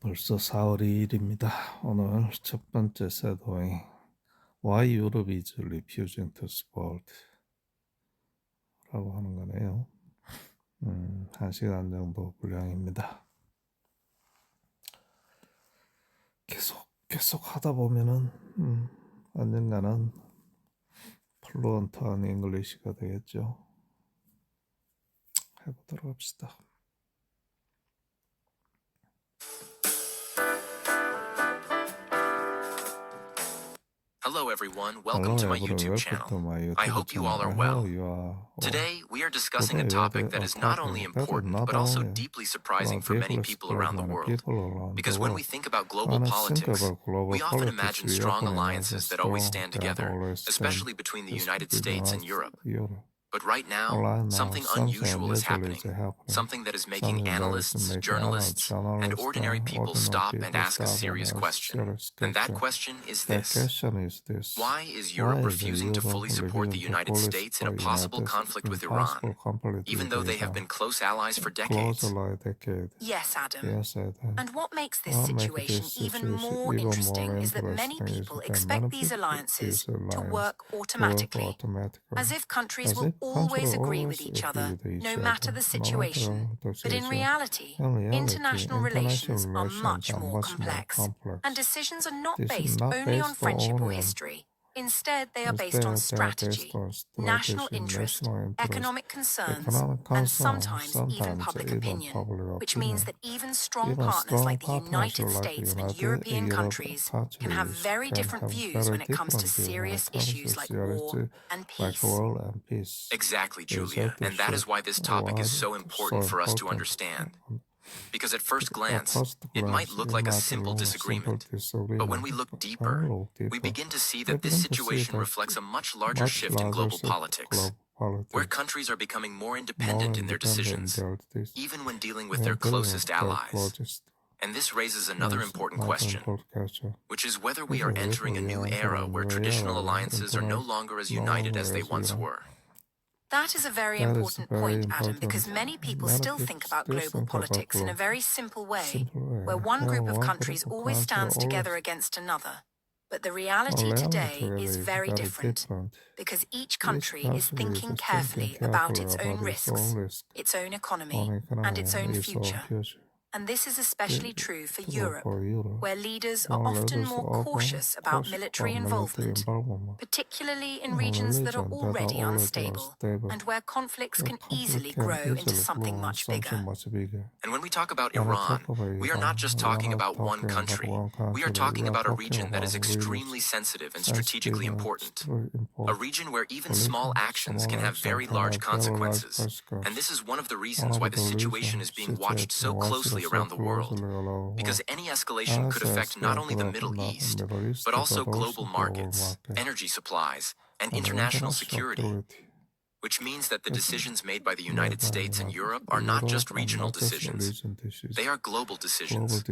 벌써 4월 2일입니다. 오늘 첫 번째 셋웨이 Why Europe is refusing to support 라고 하는 거네요. 1시간 정도 분량입니다. 계속 하다 보면은 언젠가는 플루언트한 잉글리시가 되겠죠. 해보도록 합시다. Hello everyone, welcome to my YouTube channel. I hope you all are well. Today, we are discussing a topic that is not only important, but also deeply surprising for many people around the world. Because when we think about global politics, we often imagine strong alliances that always stand together, especially between the United States and Europe. But right now, something unusual is happening, something that is making analysts, journalists, and ordinary people stop and ask a serious question. And that question is this: why is Europe refusing to fully support the United States in a possible conflict with Iran, even though they have been close allies for decades? Yes, Adam. And what makes this situation even more interesting is that many people expect these alliances to work automatically, as if countries will always agree with each other, no matter the situation. But in reality, international relations are much more complex, and decisions are not based only on friendship or history. Instead, they are based on strategy, national interest, economic concerns, and sometimes even public opinion, which means that even strong partners like the United States and European countries can have very different views when it comes to serious issues like war and peace. Exactly, Julia, and that is why this topic is so important for us to understand. Because at first glance, it might look like a simple disagreement. But when we look deeper, we begin to see that this situation reflects a much larger shift in global politics, where countries are becoming more independent in their decisions, even when dealing with their closest allies. And this raises another important question, which is whether we are entering a new era where traditional alliances are no longer as united as they once were. That is a very important point, Adam, because many people still think about global politics in a very simple way, where one group of countries always stands together against another. But the reality today is very different, because each country is thinking carefully about its own risks, its own economy, and its own future. And this is especially true for Europe, where leaders are often more cautious about military involvement, particularly in regions that are already unstable and where conflicts can easily grow into something much bigger. And when we talk about Iran, we are not just talking about one country. We are talking about a region that is extremely sensitive and strategically important. A region where even small actions can have very large consequences. And this is one of the reasons why the situation is being watched so closely around the world, because any escalation could affect not only the Middle East, but also global markets, energy supplies, and international security, which means that the decisions made by the United States and Europe are not just regional decisions, they are global decisions.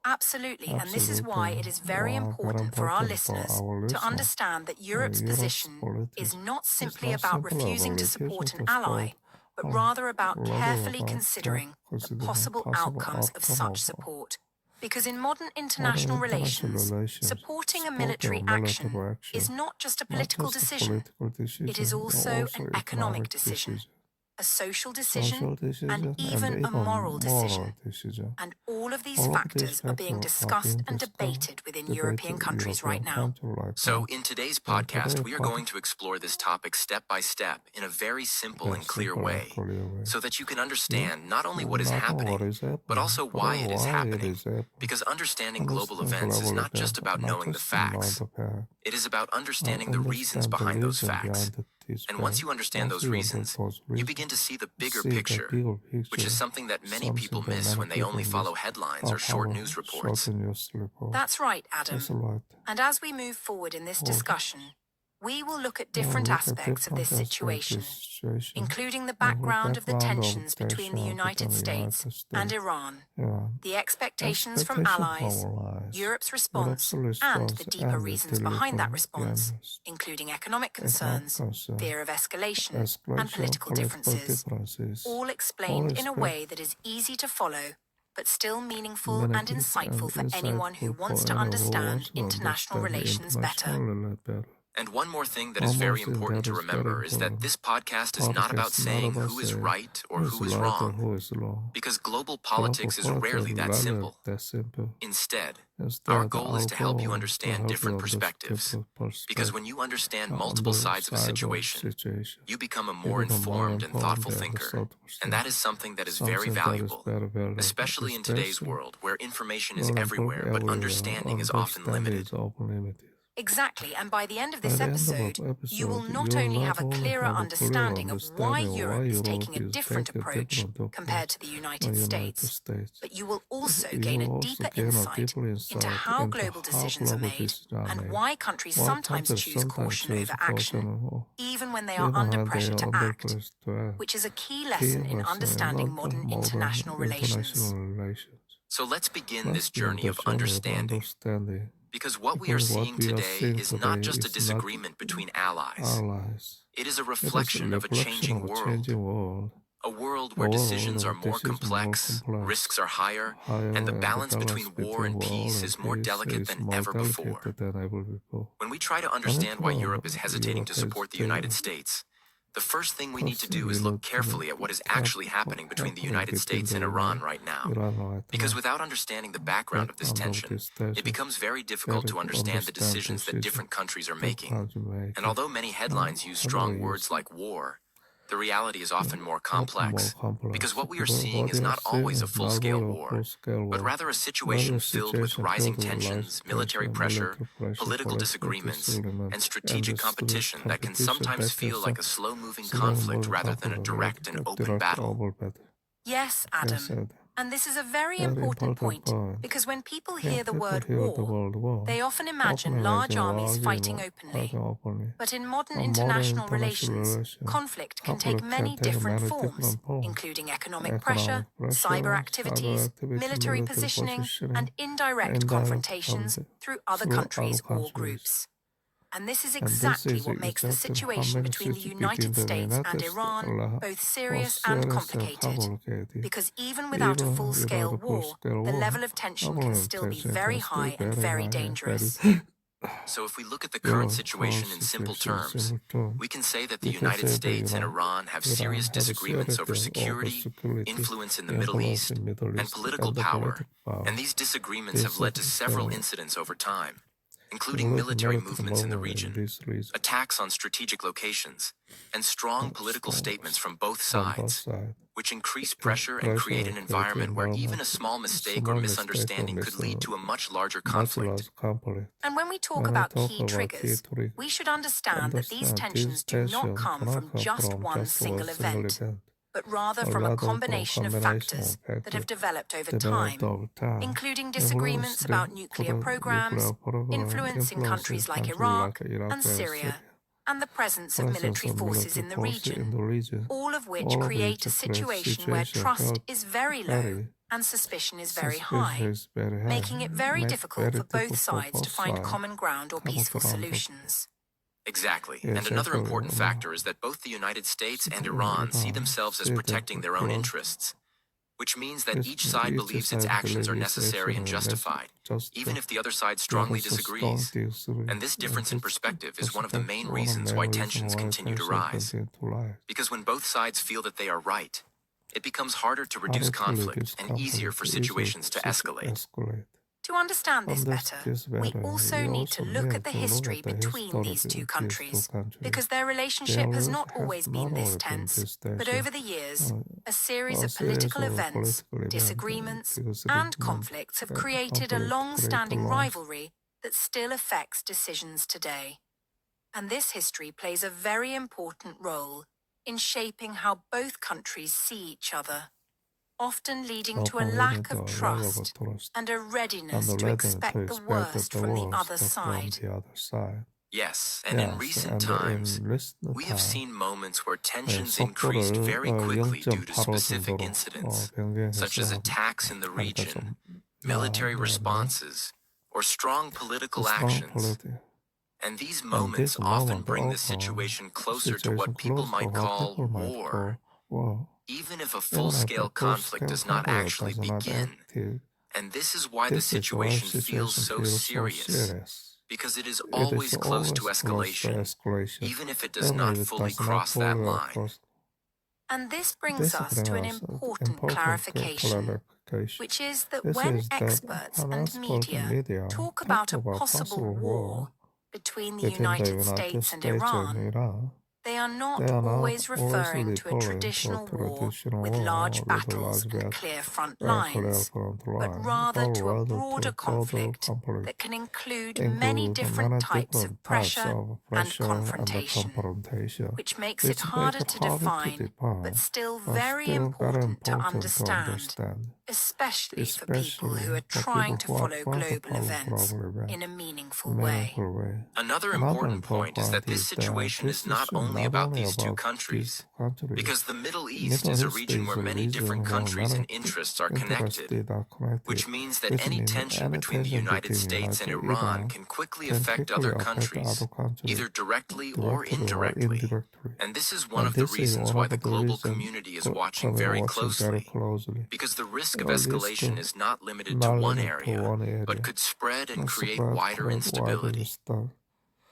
Absolutely, and this is why it is very important for our listeners to understand that Europe's position is not simply about refusing to support an ally, but rather about carefully considering the possible outcomes of such support. Because in modern international relations, supporting a military action is not just a political decision, it is also an economic decision, a social decision, and even a moral decision. And all of these factors are being discussed and debated within European countries right now. So, in today's podcast, we are going to explore this topic step by step in a very simple and clear way, so that you can understand not only what is happening, but also why it is happening. Because understanding global events is not just about knowing the facts, it is about understanding the reasons behind those facts. And once you understand those reasons, you begin to see the bigger picture, which is something that many people miss when they only follow headlines or short news reports. That's right, Adam. And as we move forward in this discussion, we will look at different aspects of this situation, including the background of the tensions between the United States and Iran, the expectations from allies, Europe's response, and the deeper reasons behind that response, including economic concerns, fear of escalation, and political differences, all explained in a way that is easy to follow but still meaningful and insightful for anyone who wants to understand international relations better. And one more thing that is very important to remember is that this podcast is not about saying who is right or who is wrong, because global politics is rarely that simple. Instead, our goal is to help you understand different perspectives, because when you understand multiple sides of a situation, you become a more informed and thoughtful thinker, and that is something that is very valuable, especially in today's world where information is everywhere but understanding is often limited. Exactly, and by the end of this episode, you will not only have a clearer understanding of why Europe is taking a different approach compared to the United States, but you will also gain a deeper insight into how global decisions are made and why countries sometimes choose caution over action, even when they are under pressure to act, which is a key lesson in understanding modern international relations. So let's begin this journey of understanding. Because what we are seeing today is not just a disagreement between allies. It is a reflection of a changing world. A world where decisions are more complex, risks are higher, and the balance between war and peace is more delicate than ever before. When we try to understand why Europe is hesitating to support the United States, the first thing we need to do is look carefully at what is actually happening between the United States and Iran right now. Because without understanding the background of this tension, it becomes very difficult to understand the decisions that different countries are making. And although many headlines use strong words like war, the reality is often more complex, because what we are seeing is not always a full-scale war, but rather a situation filled with rising tensions, military pressure, political disagreements, and strategic competition that can sometimes feel like a slow-moving conflict rather than a direct and open battle. Yes, Adam. And this is a very important point, because when people hear the word war, they often imagine large armies fighting openly. But in modern international relations, conflict can take many different forms, including economic pressure, cyber activities, military positioning, and indirect confrontations through other countries or groups. And this is exactly what makes the situation between the United States and Iran both serious and complicated, because even without a full-scale war, the level of tension can still be very high and very dangerous. So if we look at the current situation in simple terms, we can say that the United States and Iran have serious disagreements over security, influence in the Middle East, and political power, and these disagreements have led to several incidents over time, including military movements in the region, attacks on strategic locations, and strong political statements from both sides, which increase pressure and create an environment where even a small mistake or misunderstanding could lead to a much larger conflict. And when we talk about key triggers, we should understand that these tensions do not come from just one single event, but rather from a combination of factors that have developed over time, including disagreements about nuclear programs, influence in countries like Iraq and Syria, and the presence of military forces in the region, all of which create a situation where trust is very low and suspicion is very high, making it very difficult for both sides to find common ground or peaceful solutions. Exactly. And another important factor is that both the United States and Iran see themselves as protecting their own interests, which means that each side believes its actions are necessary and justified, even if the other side strongly disagrees. And this difference in perspective is one of the main reasons why tensions continue to rise. Because when both sides feel that they are right, it becomes harder to reduce conflict and easier for situations to escalate. To understand this better, we also need to look at the history between these two countries, because their relationship has not always been this tense, but over the years, a series of political events, disagreements, and conflicts have created a long-standing rivalry that still affects decisions today. And this history plays a very important role in shaping how both countries see each other, often leading to a lack of trust and a readiness to expect the worst from the other side. Yes, and in recent times, we have seen moments where tensions increased very quickly due to specific incidents, such as attacks in the region, military responses, or strong political actions. And these moments often bring the situation closer to what people might call war. even if a full-scale conflict does not actually begin. And this is why the situation feels so serious, because it is always close to escalation, even if it does not fully cross that line. And this brings us to an important clarification, which is that when experts and media talk about a possible war between the United States and Iran, they are not always referring to a traditional war with large battles and clear front lines, but rather to a broader conflict that can include many different types of pressure and confrontation, which makes it harder to define, but still very important to understand, especially for people who are trying to follow global events in a meaningful way. Another important point is that this situation is not only about these two countries, because the Middle East is a region where many different countries and interests are connected, which means that any tension between the United States and Iran can quickly affect other countries, either directly or indirectly. And this is one of the reasons why the global community is watching very closely, because the risk of escalation is not limited to one area, but could spread and create wider instability.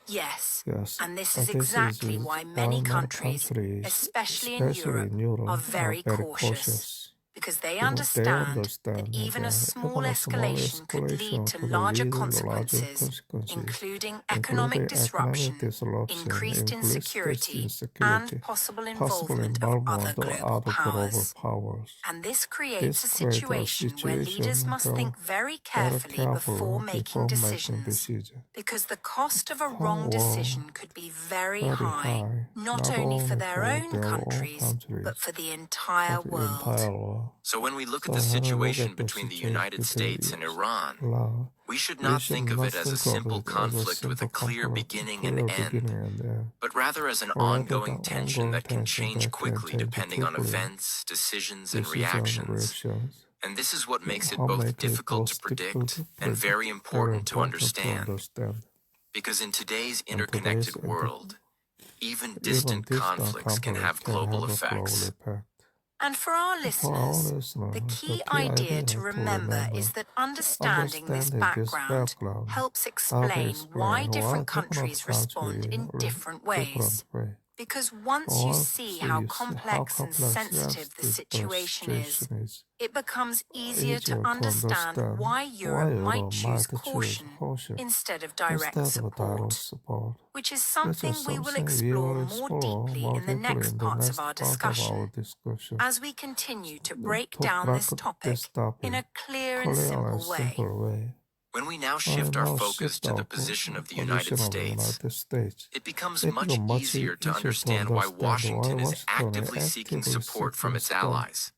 Yes, and this is exactly why many countries, especially in Europe, are very cautious, because they understand that even a small escalation could lead to larger consequences, including economic disruption, increased insecurity, and possible involvement of other global powers. And this creates a situation where leaders must think very carefully before making decisions, because the cost of a wrong decision could be very high, not only for their own countries, but for the entire world. So when we look at the situation between the United States and Iran, we should not think of it as a simple conflict with a clear beginning and end, but rather as an ongoing tension that can change quickly depending on events, decisions, and reactions. And this is what makes it both difficult to predict and very important to understand. Because in today's interconnected world, even distant conflicts can have global effects. And for our listeners, the key idea to remember is that understanding this background helps explain why different countries respond in different ways. Because once you see how complex and sensitive the situation is, it becomes easier to understand why Europe might choose caution instead of direct support, which is something we will explore more deeply in the next parts of our discussion, as we continue to break down this topic in a clear and simple way. When we now shift our focus to the position of the United States, it becomes much easier to understand why Washington is actively seeking support from its allies.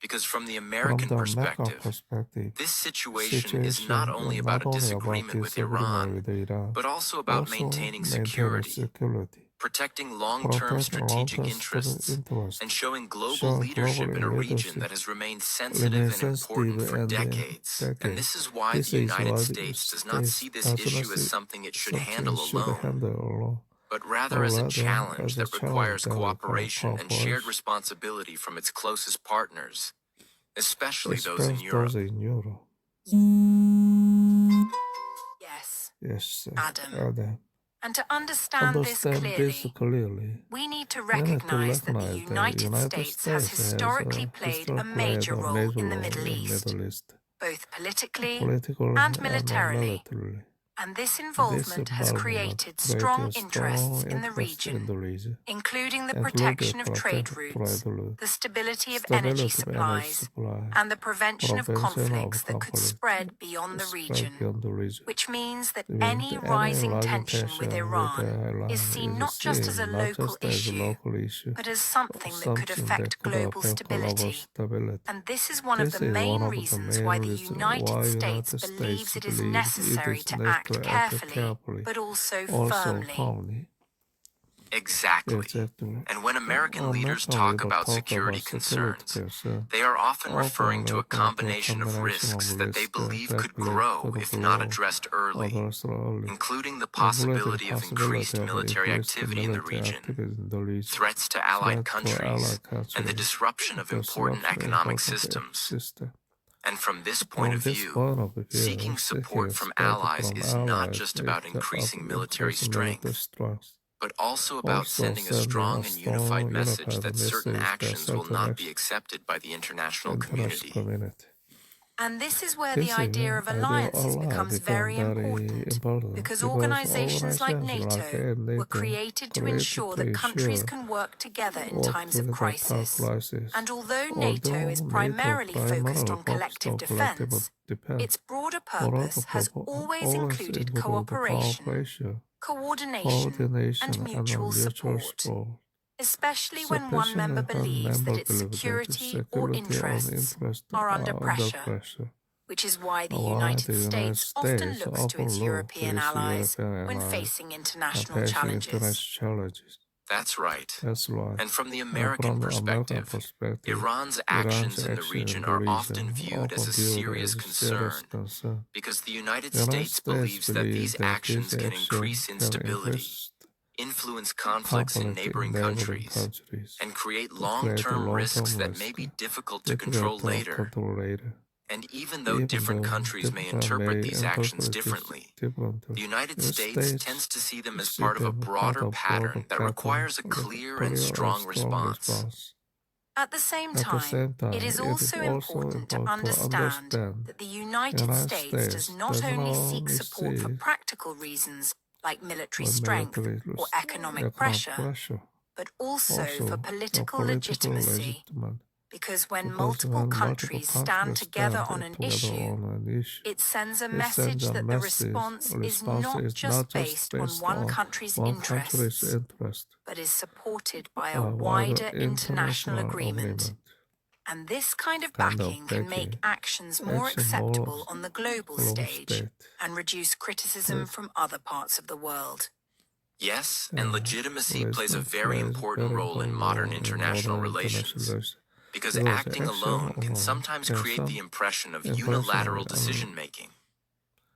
Because from the American perspective, this situation is not only about a disagreement with Iran, but also about maintaining security, protecting long-term strategic interests, and showing global leadership in a region that has remained sensitive and important for decades. And this is why the United States does not see this issue as something it should handle alone, but rather as a challenge that requires cooperation and shared responsibility from its closest partners, especially those in Europe. Yes, Adam. And to understand this clearly, we need to recognize that the United States has historically played a major role in the Middle East, both politically and militarily. And this involvement has created strong interests in the region, including the protection of trade routes, the stability of energy supplies, and the prevention of conflicts that could spread beyond the region, which means that any rising tension with Iran is seen not just as a local issue, but as something that could affect global stability. And this is one of the main reasons why the United States believes it is necessary to act carefully, but also firmly. Exactly. And when American leaders talk about security concerns, they are often referring to a combination of risks that they believe could grow if not addressed early, including the possibility of increased military activity in the region, threats to allied countries, and the disruption of important economic systems. And from this point of view, seeking support from allies is not just about increasing military strength, but also about sending a strong and unified message that certain actions will not be accepted by the international community. And this is where the idea of alliances becomes very important, because organizations like NATO were created to ensure that countries can work together in times of crisis. And although NATO is primarily focused on collective defense, its broader purpose has always included cooperation, coordination, and mutual support, especially when one member believes that its security or interests are under pressure, which is why the United States often looks to its European allies when facing international challenges. That's right. And from the American perspective, Iran's actions in the region are often viewed as a serious concern because the United States believes that these actions can increase instability, influence conflicts in neighboring countries, and create long-term risks that may be difficult to control later. And even though different countries may interpret these actions differently, the United States tends to see them as part of a broader pattern that requires a clear and strong response. At the same time, it is also important to understand that the United States does not only seek support for practical reasons like military strength or economic pressure, but also for political legitimacy. Because when multiple countries stand together on an issue, it sends a message that the response is not just based on one country's interests, but is supported by a wider international agreement. And this kind of backing can make actions more acceptable on the global stage and reduce criticism from other parts of the world. Yes, and legitimacy plays a very important role in modern international relations. Because acting alone can sometimes create the impression of unilateral decision-making,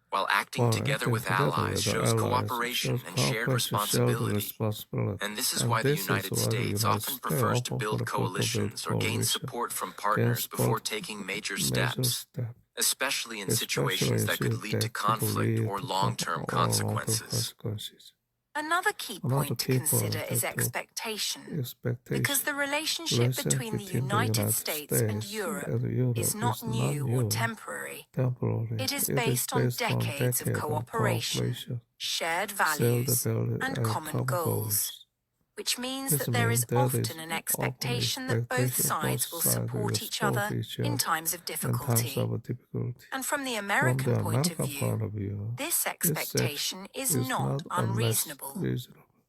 while acting together with allies shows cooperation and shared responsibility. And this is why the United States often prefers to build coalitions or gain support from partners before taking major steps, especially in situations that could lead to conflict or long-term consequences. Another key point to consider is expectation, because the relationship between the United States and Europe is not new or temporary. It is based on decades of cooperation, shared values, and common goals, which means that there is often an expectation that both sides will support each other in times of difficulty. And from the American point of view, this expectation is not unreasonable,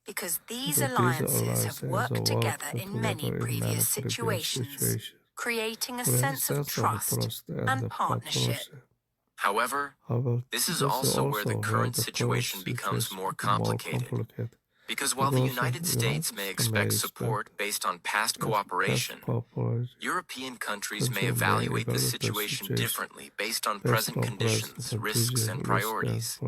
because these alliances have worked together in many previous situations, creating a sense of trust and partnership. However, this is also where the current situation becomes more complicated. Because while the United States may expect support based on past cooperation, European countries may evaluate the situation differently based on present conditions, risks, and priorities.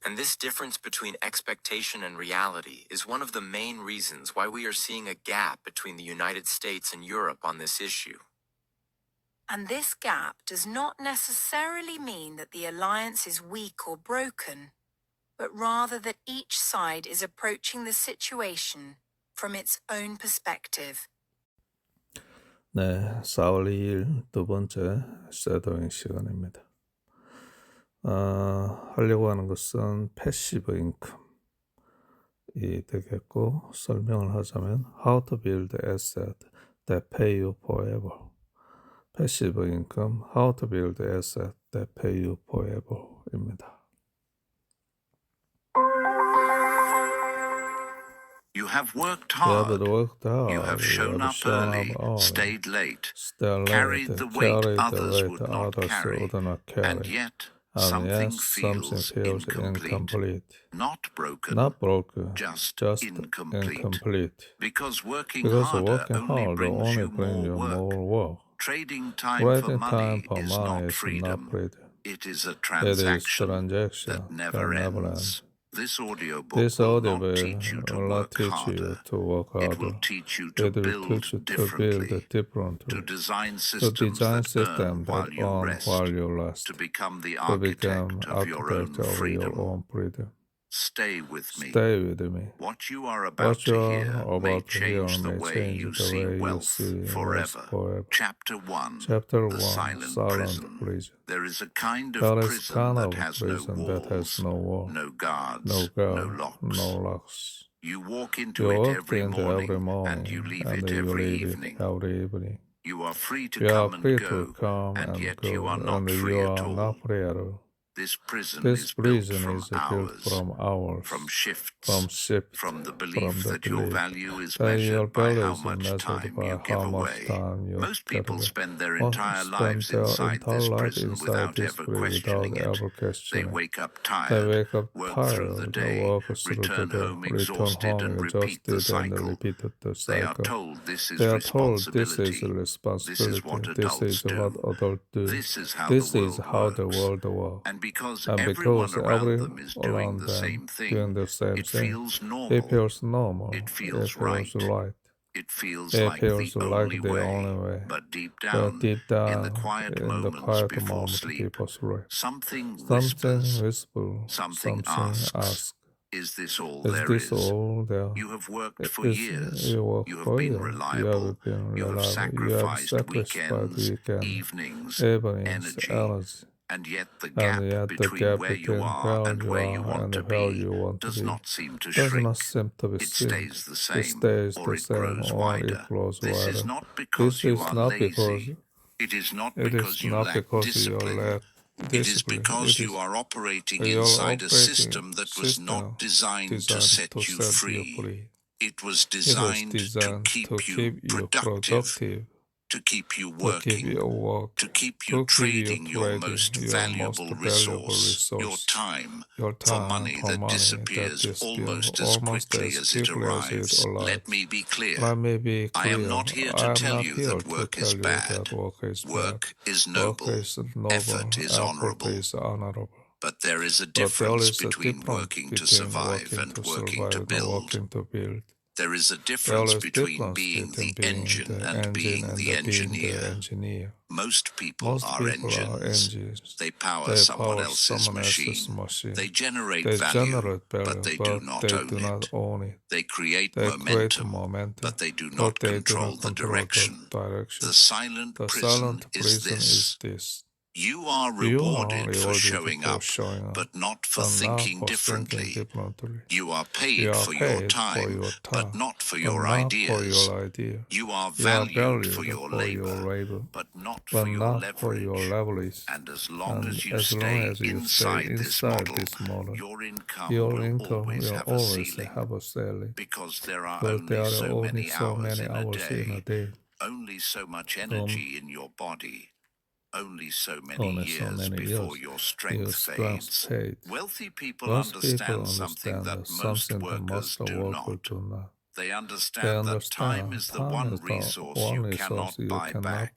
And this difference between expectation and reality is one of the main reasons why we are seeing a gap between the United States and Europe on this issue. And this gap does not necessarily mean that the alliance is weak or broken, but rather that each side is approaching the situation from its own perspective. 네, 4월 2일 두 번째 쉐도잉 시간입니다. 하려고 하는 것은 패시브 인컴이 되겠고, 설명을 하자면 How to build asset that pay you forever. 패시브 인컴, How to build asset that pay you forever입니다. You have worked hard. You have shown up early, stayed late, carried the weight others would not carry, and yet And yes, something feels incomplete. Not broken, Not broken, just incomplete. Because working Because harder working only hard brings only you brings you more work. more work. Trading time Trading for time money for is money not is freedom. not freedom. It is a It is transaction transaction that never never ends. This audiobook This will audio not teach you to will not work teach you harder. to work It harder. will teach you to It will build teach you to differently, build differently, to design to systems design that earn systems while that you earn rest, while you rest, to become the to become architect of your own architect of your freedom. own freedom. Stay with me. Stay with me. What you are about What you to are hear may about to hear change the may way change you the see way you wealth see wealth forever. forever. Chapter 1. Chapter The 1. Silent Prison. There is a kind of prison that has no walls, no wall, no guards, no guard, no locks. no locks. You walk into You it walk every into morning, every morning and you leave and it you every leave evening. it every evening. You are free to You are come free and to go, come and and yet go, you are not and free you at are all. not free at all. This prison This is built prison from is built from hours, from shifts, from shift, from the belief that your value is that your measured by value how is much measured time by you give how much away. time you Most get people away. spend their Most entire spend lives their inside entire this life prison inside without this ever prison questioning without ever it. questioning. They wake up They tired, wake up work tired, through the day, work through return the day, home return exhausted, home and repeat the exhausted, and cycle. repeat the They are cycle. told this is They are told this is responsibility. responsibility. This is what This adults is what do. adults do. This is how This the is world how the works. world works. And because And everyone because around them is doing around the them same doing thing, the same it thing, feels it normal. feels normal. It feels right. right. It feels It like feels the like only the way. only way. But deep But down, deep down, in the quiet moments before sleep, something whispers, something asks, is this all there is? You have worked for years. You have been reliable. You have sacrificed weekends, evenings, energy. And yet the gap between where you are and where you want to be does not seem to shrink. It stays the same, or it grows wider. This is not because you are lazy. It is not because you lack discipline. It is because you are operating inside a system that was not designed to set you free. It was designed to keep you productive, to keep you working, to keep you trading your most valuable resource, your time, for money that disappears almost as quickly as it arrives. Let me be clear. I am not here to tell you that work is bad. Work is noble. Effort is honorable. But there is a difference between working to survive and working to build. There is a difference between being the engine and being the engineer. Most people are engines. They power someone else's machine. They generate value, but they do not own it. They create momentum, but they do not control the direction. The silent prison is this. You are rewarded for showing up, but not for thinking differently. You are paid for your time, but not for your ideas. You are valued for your labor, but not for your leverage. And as long as you stay inside this model, your income will always have a ceiling, because there are only so many hours in a day, only so much energy in your body. Only so many years before your strength fades. Wealthy people understand something that most workers do not. They understand that time is the one resource you cannot buy back.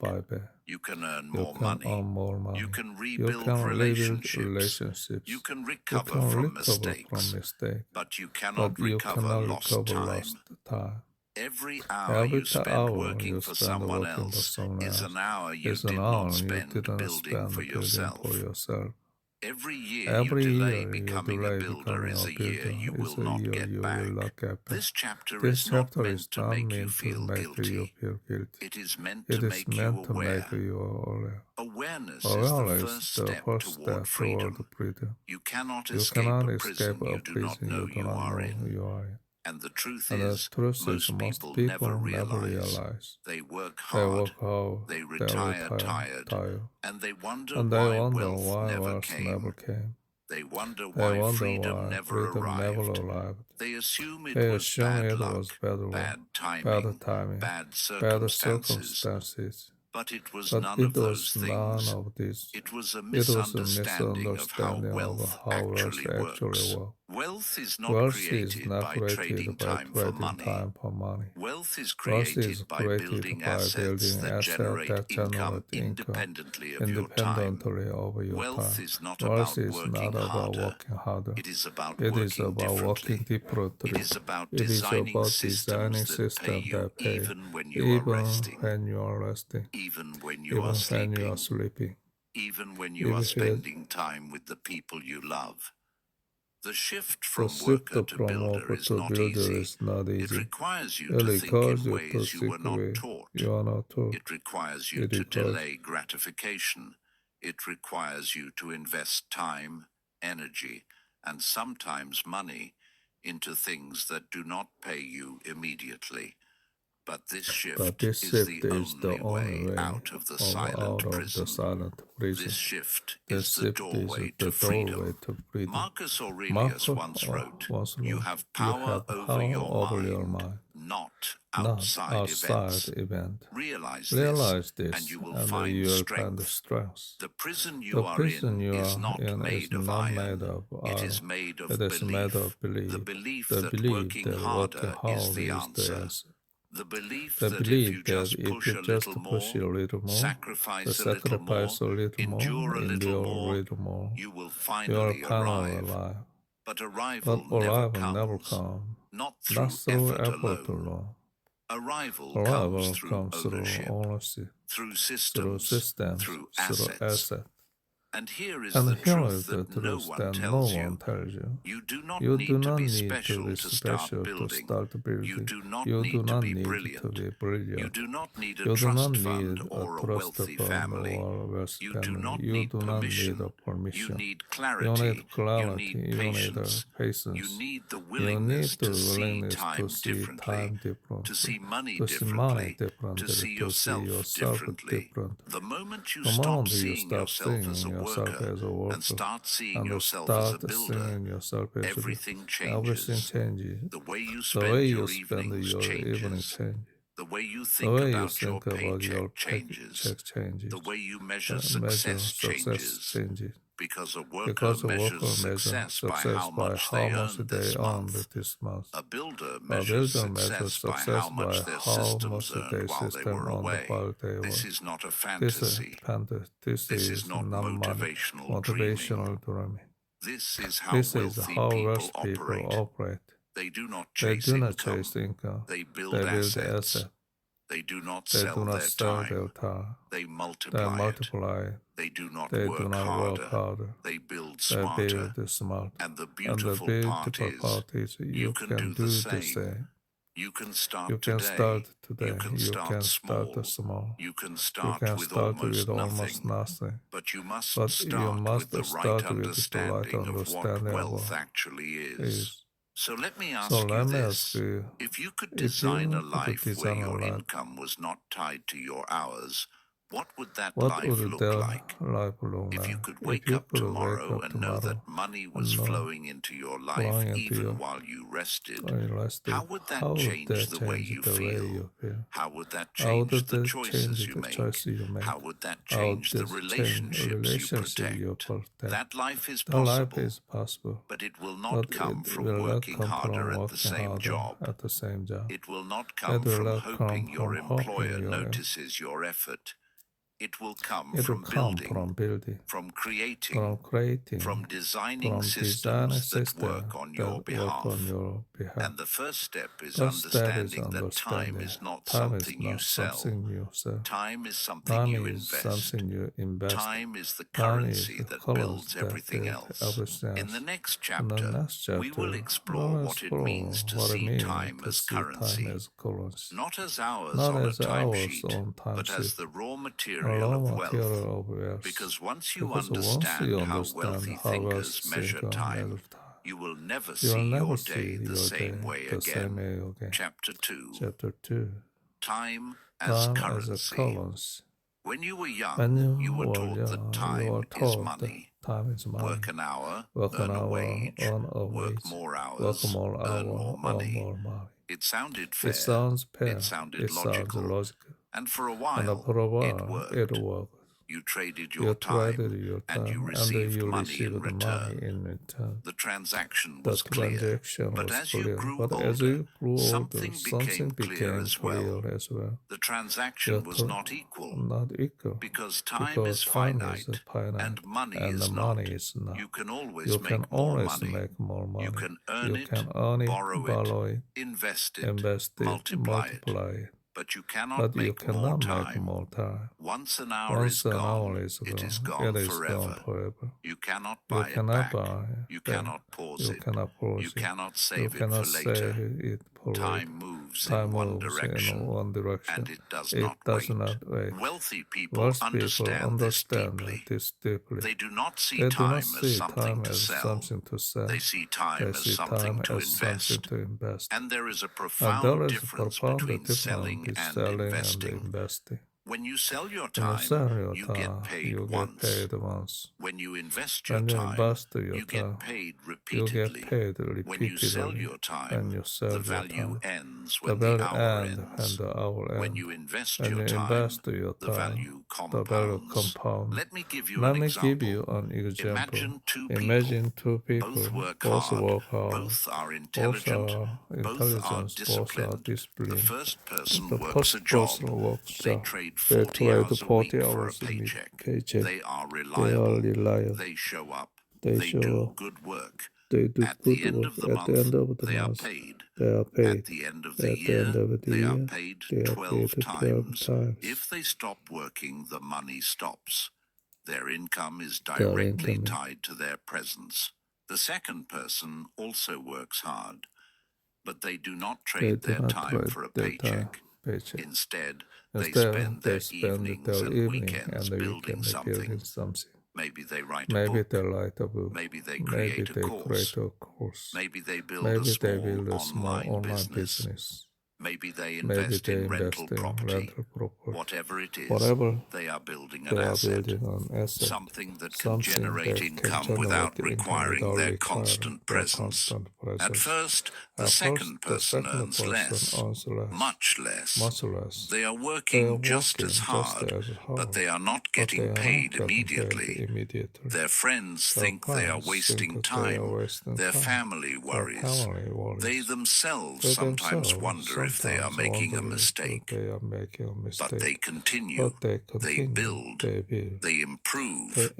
You can earn more money. You can rebuild relationships. You can recover from mistakes. But you cannot recover lost time. Every hour you spend working for someone else is an hour you did not spend building for yourself. Every year you delay becoming a builder is a year you will not get back. This chapter is not meant to make you feel guilty. It is meant to make you aware. Awareness is the first step toward freedom. You cannot escape a prison you do not know you are in. And the truth is, most people never realize. They work hard, they retire tired, and they wonder why wealth never came. They wonder why freedom never arrived. They assume it was bad luck, bad timing, bad circumstances. But it was none of those things. It was a misunderstanding of how wealth actually works. Wealth is not created by trading time for money. Wealth is created by building assets that generate income independently of your time. Wealth is not about working harder. It is about working differently. It is about designing systems that pay you even when you are resting. Even when you are sleeping, even when you are spending time with the people you love. The shift from worker to builder is not easy. It requires you to think in ways you were not taught. It requires you to delay gratification. It requires you to invest time, energy, and sometimes money into things that do not pay you immediately. But this shift is the only way out of the silent prison. This shift is the doorway to freedom. Marcus Aurelius once wrote, "You have power over your mind, not outside events. Realize this, and you will find strength. The prison you are in is not made of iron. It is made of belief. The belief that working harder is the answer. The belief that if you just push a little more, sacrifice a little more, endure a little more, you will finally arrive. But arrival never comes, not through effort alone. Arrival comes through ownership, through systems, through assets. And here is the truth that no one tells you. You do not need to be special to start building. You do not need to be brilliant. You do not need a trust fund or a wealthy family. You do not need permission. You need clarity. You need patience. You need the willingness to see time differently, to see money differently, to see yourself differently. The moment you stop seeing yourself as a worker and start seeing yourself as a builder, everything changes. The way you spend your evenings changes. The way you think about your paycheck changes. The way you measure success changes. Because a worker measures success by how much they earn this month. A builder measures success by how much their systems earned while they were away. This is not a fantasy. This is not motivational dreaming. This is how wealthy people operate. They do not chase income. They build assets. They do not sell their time. They multiply it. They do not work harder. They build smarter. And the beautiful part is, you can do the same. You can start today. You can start small. You can start with almost nothing. But you must start with the right understanding of what wealth actually is. So let me ask you this. If you could design a life where your income was not tied to your hours, what would that life look like? If you could wake up tomorrow and know that money was flowing into your life even while you rested, how would that change the way you feel? How would that change the choices you make? How would that change the relationships you protect? That life is possible, but it will not come from working harder at the same job. It will not come from hoping your employer notices your effort. It will come from building, from creating, from designing systems that work on your behalf. And the first step is understanding that time is not something you sell. Time is something you invest. Time is the currency that builds everything else. In the next chapter, we will explore what it means to see time as currency, not as hours on a timesheet, but as the raw material of wealth, because once you understand how wealthy thinkers measure time, you will never see your day the same way again. Chapter 2. Time as currency. When you were young, you were taught that time is money. Work an hour, earn a wage. Work more hours, earn more money. It sounded fair. It sounded logical. And for a and while, for a it while worked. it worked. You traded You your traded time, your and time, you and received you money received in the money return. in return. The transaction The was clear, transaction but was as you clear, grew but older, as you grew older, something something became clear as well. as well. The transaction was not equal, because time is finite, and money is not. You can always make more money. Make more money. You can earn You it, can earn it, borrow it, invest it, multiply it. But you cannot make more time. Once an hour is gone, it is gone forever. You cannot buy it back. You cannot pause it. You cannot save it for later. Time moves in one direction, and it does not wait. Wealthy people understand this deeply. They do not see time as something to sell. They see time as something to invest. And there is a profound difference between selling and investing. When you sell your time, you get paid once. When you invest your time, you get paid repeatedly. When you sell your time, the value ends when the hour ends. When you invest your time, the value compounds. Let me give you an example. Imagine two people. Both work hard. Both are intelligent. Both are disciplined. The first person works a job. They trade 40 hours a week for a paycheck. They are reliable. They show up. They do good work. At the end of the month, they are paid. At the end of the year, they are paid 12 times. If they stop working, the money stops. Their income is directly tied to their presence. The second person also works hard, but they do not trade their time for a paycheck. Instead, they spend their evenings and weekends building something. Maybe they write a book. Maybe they create a course. Maybe they build a small online business. Maybe they invest in rental property. Whatever it is, they are building an asset, something that can generate income without requiring their constant presence. At first, the second person earns less, much less. They are working just as hard, but they are not getting paid immediately. Their friends think they are wasting time. Their family worries. They themselves sometimes wonder if they are making a mistake. But they continue. They build. They improve.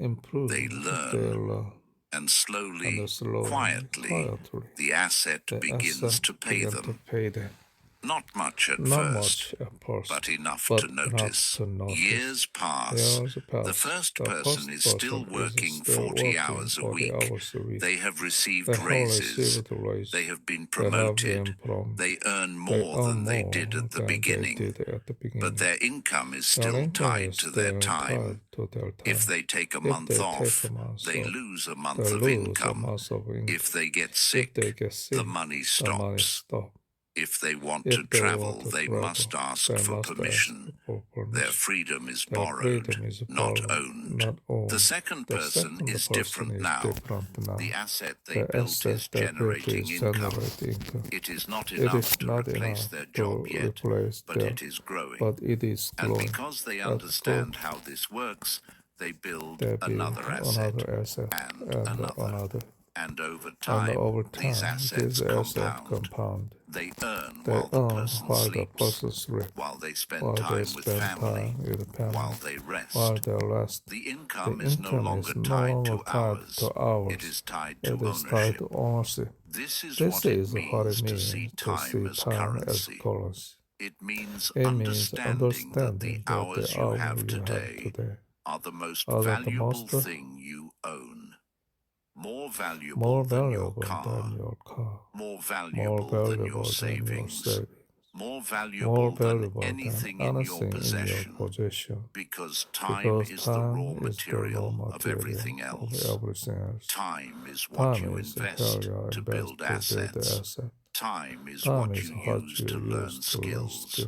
They learn. And slowly, quietly, the asset begins to pay them. Not much at first, but enough to notice. Years pass. The first person is still working 40 hours a week. They have received raises. They have been promoted. They earn more than they did at the beginning. But their income is still tied to their time. If they take a month off, they lose a month of income. If they get sick, the money stops. If they want to travel, they must ask for permission. Their freedom is borrowed, not owned. The second person is different now. The asset they built is generating income. It is not enough to replace their job yet, but it is growing. And because they understand how this works, they build another asset and another. And over time, these assets compound. They earn while the person sleeps, while they spend time with family, while they rest. The income is no longer tied to hours. It is tied to ownership. This is what it means to see time as currency. It means understanding that the hours you have today are the most valuable thing you own. More valuable than your car, more valuable than your savings, more valuable than anything in your possession, because time is the raw material of everything else. Time is what you invest to build assets. Time is what you use to learn skills.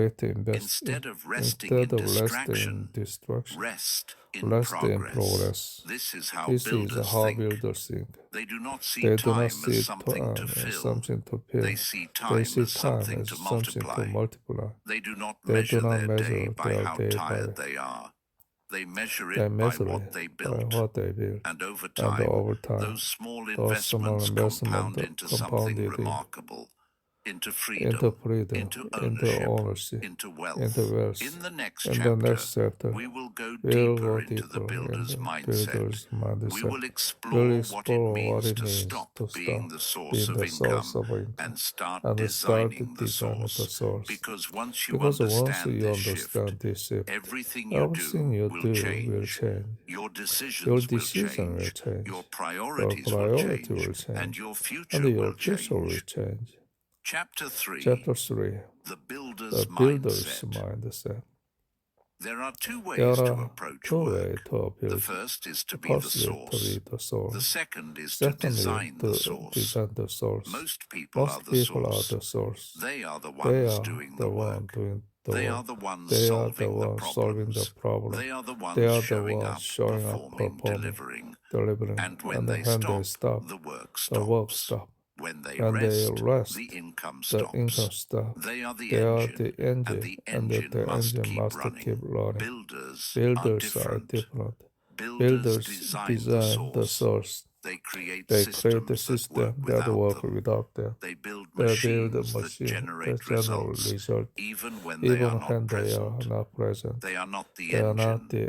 Instead of resting in distraction, rest in progress. This is how builders think. They do not see time as something to fill. They see time as something to multiply. They do not measure their day by how tired they are. They measure it by what they built. And over time, those small investments compound into something remarkable. Into freedom, into ownership, into wealth. In the next chapter, we will go deeper into the builder's mindset. We will explore what it means to stop being the source of income and start designing the source. Because once you understand this shift, everything you do will change. Your decisions will change. Your priorities will change. And your future will change. Chapter 3. The Builder's Mindset. There are two ways to approach work. The first is to be the source. The second is to design the source. Most people are the source. They are the ones doing the work. They are the ones solving the problems. They are the ones showing up, performing, delivering. And when they stop, the work stops. When they rest, the income stops. They are the engine, and the engine must keep running. Builders are different. Builders design the source. They create the system that work without them. They build machines that generate results, even when they are not present. They are not the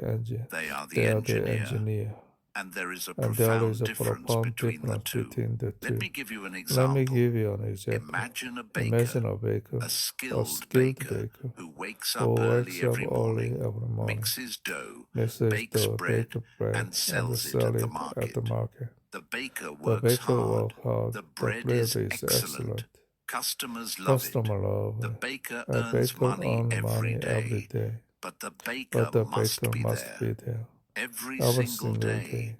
engine. They are the engineer. And there is a profound difference between the two. Let me give you an example. Imagine a baker, a skilled baker, who wakes up early every morning, mixes dough, bakes bread, and sells it at the market. The baker works hard. The bread is excellent. Customers love it. The baker earns money every day. But the baker must be there. Every single day.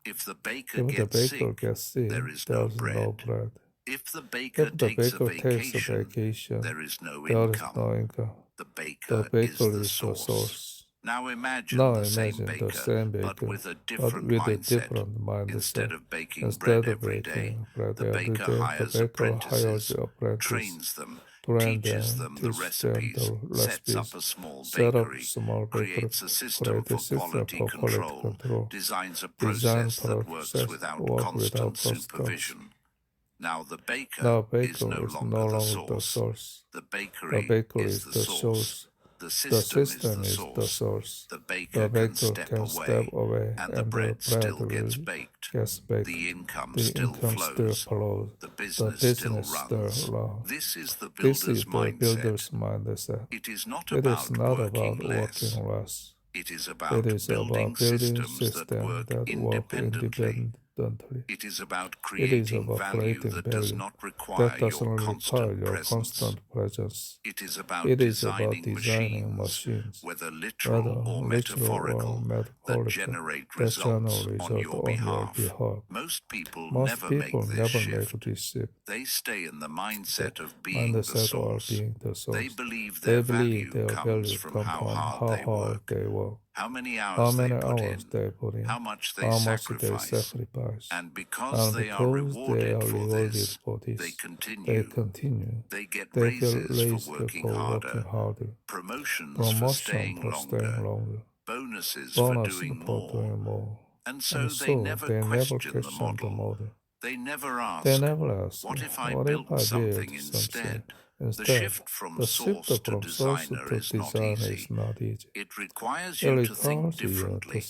If the baker gets sick, there is no bread. If the baker takes a vacation, there is no income. The baker is the source. Now imagine the same baker, but with a different mindset. Instead of baking bread every day, the baker hires apprentices, trains them, teaches them the recipes, sets up a small bakery, creates a system for quality control, designs a process that works without constant supervision. Now the baker is no longer the source. The bakery is the source. The system is the source. The baker can step away, and the bread still gets baked. The income still flows. The business still runs. This is the builder's mindset. It is not about working less. It is about building systems that work independently. It is about creating value that does not require your constant presence. It is about designing machines, whether literal or metaphorical, that generate results on your behalf. Most people never make this shift. They stay in the mindset of being the source. They believe their value comes from how hard they work. How many hours they put in, how much they sacrifice. And because they are rewarded for this, they continue. They get raises for working harder, promotions for staying longer, bonuses for doing more. And so they never question the model. They never ask, what if I built something instead? The shift from source to designer is not easy. It requires you to think differently.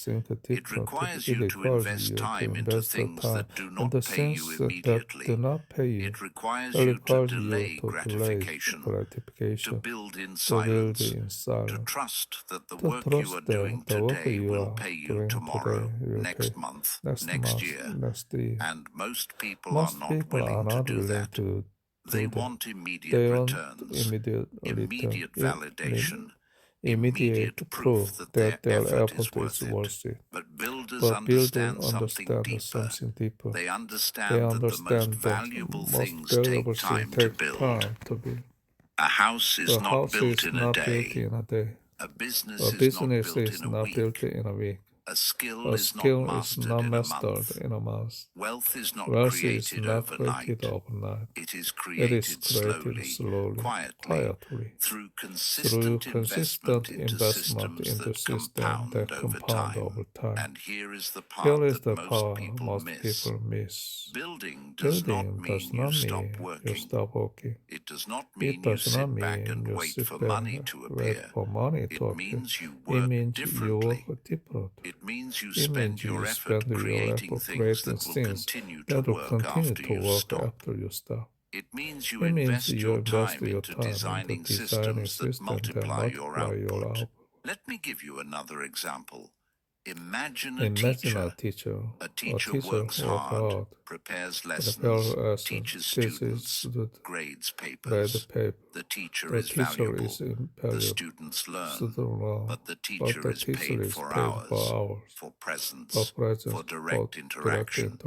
It requires you to invest time into things that do not pay you immediately. It requires you to delay gratification, to build in silence, to trust that the work you are doing today will pay you tomorrow, next month, next year. And most people are not willing to do that. They want immediate returns, immediate validation, immediate proof that their effort is worth it. But builders understand something deeper. They understand that the most valuable things take time to build. A house is not built in a day. A business is not built in a week. A skill A is not skill is mastered not in a mastered month. in a month. Wealth is not Wealth is created not overnight. created overnight. It is It is created created slowly, quietly, through through consistent consistent investment into systems that compound over time. And here is the Here part is that the most part people most miss. people miss. Building does not Building mean does you not stop mean you working. stop working. It does not It mean you does not sit back mean and you wait sit for back money and to wait appear. for money It to appear. means you It work means you differently. work differently. It means you It spend means your you effort spend your creating effort things creating that will things continue that to will work continue after to you work stop. after you stop. It means you It means invest you your invest time your into time into designing designing systems that systems that multiply your multiply your output. output. Let me give you another example. Imagine Imagine a teacher. A A teacher teacher works works hard, hard, prepares prepares lessons, lessons, teaches teaches students, grades grade papers. paper. The teacher The is teacher valuable. is The invaluable. students learn. Student learn, But the but teacher the is teacher paid is for paid hours, for for presence, presence, for direct interaction.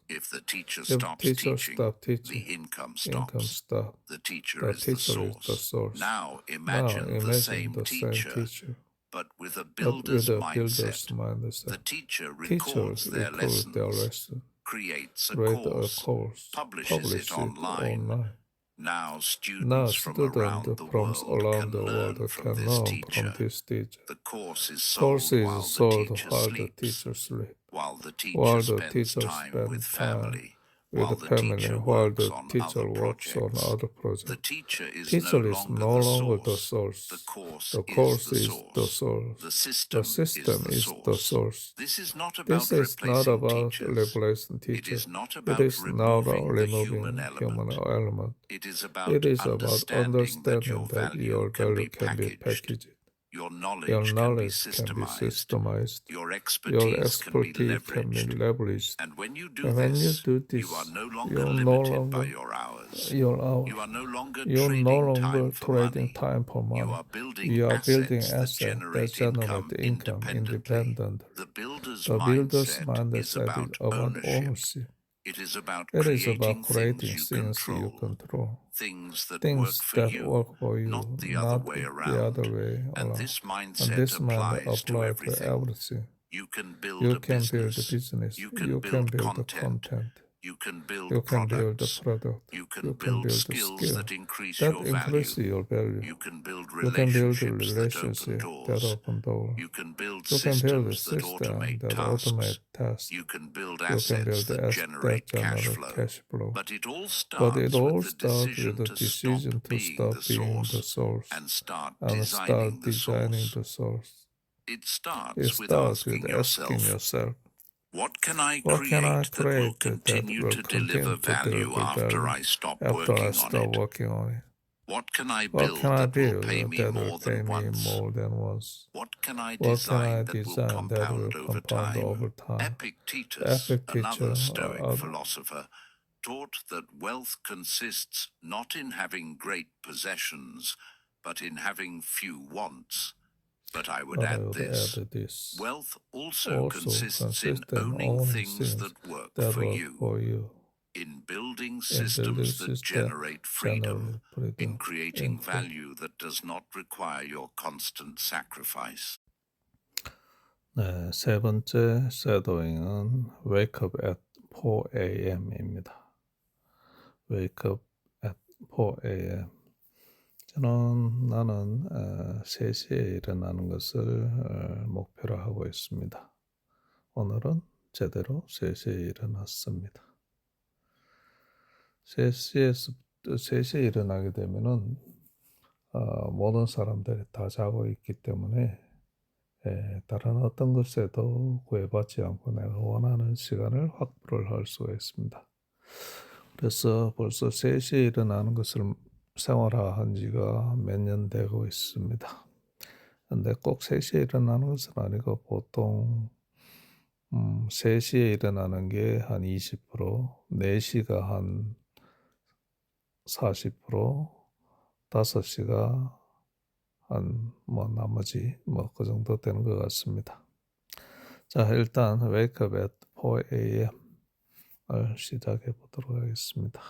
If the teacher If stops teacher teaching, stop teaching, the income income stops. stop. The teacher The is the teacher is the source. source. Now Now imagine the same the same teacher, teacher, but with a but builder's with a builder's mindset. mindset. The teacher Teacher records their records their lessons, lesson, creates a create a course, course, publishes it online. Now Now students from around the from world around can the world learn from can this learn teacher. from this teacher. The course is Course sold is while sold the teacher while the sleeps, teacher sleeps, while the while teacher the spends teacher time with spends time family, with while the the family, teacher while works the on teacher other works on projects. other The projects. teacher is Teacher no is longer no the longer the source. source. The The course course is the source. The The system system is the source. This is not about This is not replacing about teachers. replacing It teacher. is not It about is not removing the removing human element. It is It about is about understanding that understanding your that value your can value be can be packaged. packaged. Your Your knowledge can be knowledge can be systemized. systemized. Your Your expertise can be expertise can be leveraged. leveraged. And when you do And when you this, do this, you are no you longer are no limited by longer your hours. your hours. You are no longer You're no trading longer time for trading money. time for money. You are building You are building assets that assets that generate generate income independently. independently. The builder's The builder's mindset is mindset is about about ownership. ownership. It is about It is about creating creating things things you you control, control. things that Things work for that you, work for you, not the other way the around. other way And around. this And mindset this mind applies to applies to everything. everything. You can build You a can build a business. business. You You can can build build the content. content. You can build You can build the products. product. You You can can build build the skills skill that increase that your increase value. your value. You can build You can build a relationships that open relationship that doors. open doors. You can build You can build a systems that system automate that automate tasks. tasks. You can build You can assets build that assets generate that cash generate flow. cash flow. But it all But it starts all with the starts decision with the to decision stop to being stop the being the source source and start and start designing the designing source. the source. It It starts with starts asking with asking yourself, yourself, what can I what can I create that will create that continue will to deliver continue to value deliver after value I stop after I working on stop it? working on it? What can I What build can I that will build pay me that will more pay than me once? more than once? What can I What can I design that will design that will compound over compound over time? time? Epictetus, Epictetus, another Stoic philosopher, taught that wealth consists not in having great possessions, but in having few wants. But I would add this. Wealth also consists in owning things that work for you, in building systems that generate freedom, in creating value that does not require your constant sacrifice. 네, 세 번째 쉐도잉은 Wake up at 4 a.m.입니다. Wake up at 4 a.m. 나는 3시에 일어나는 것을 목표로 하고 있습니다. 오늘은 제대로 3시에 일어났습니다. 3시에 일어나게 되면은 모든 사람들이 다 자고 있기 때문에 다른 어떤 것에도 구애받지 않고 내가 원하는 시간을 확보를 할 수가 있습니다. 그래서 벌써 3시에 일어나는 것을 생활화한 지가 몇 년 되고 있습니다. 근데 꼭 3시에 일어나는 것은 아니고 보통 3시에 일어나는 게 한 20%, 4시가 한 40%, 5시가 한 나머지 그 정도 되는 것 같습니다. 자, 일단 Wake up at 4 a.m.을 시작해 보도록 하겠습니다.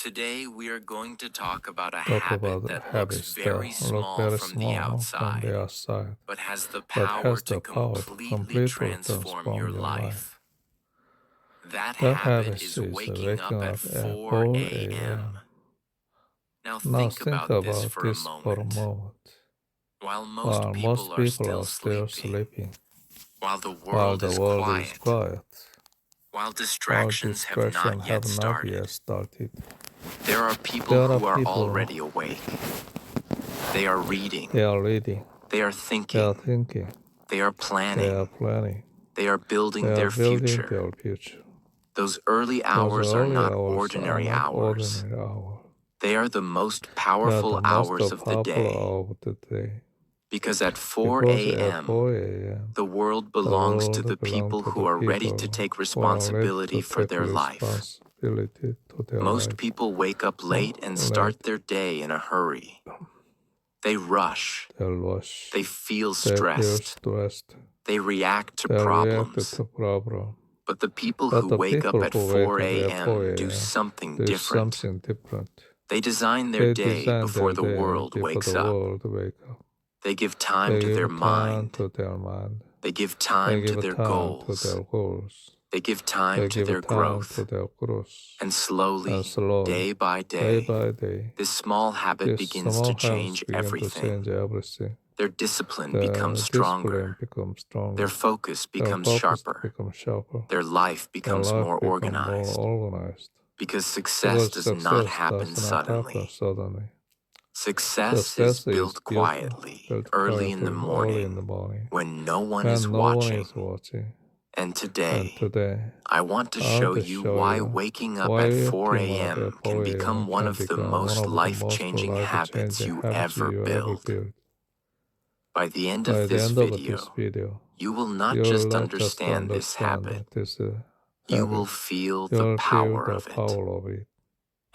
Today we are going to talk about a habit that looks very small from the outside, but has the power to completely transform your life. That habit is waking up at 4 a.m. Now think about this for a moment. While most people are still sleeping, while the world is quiet, while distractions have not yet started, there are people who are already awake. They are reading. They are thinking. They are planning. They are building their future. Those early hours are not ordinary hours. They are the most powerful hours of the day. Because at 4 a.m., the world belongs to the people who are ready to take responsibility for their life. Most people wake up late and start their day in a hurry. They rush. They feel stressed. They react to problems. But the people who wake up at 4 a.m. do something different. They design their day before the world wakes up. They give time to their mind. They give time to their goals. They give time to their growth. And slowly, day by day, this small habit begins to change everything. Their discipline becomes stronger. Their focus becomes sharper. Their life becomes more organized. Because success does not happen suddenly. Success is built quietly, early in the morning, when no one is watching. And today, I want to show you why waking up at 4 a.m. can become one of the most life-changing habits you ever build. By the end of this video, you will not just understand this habit, you will feel the power of it.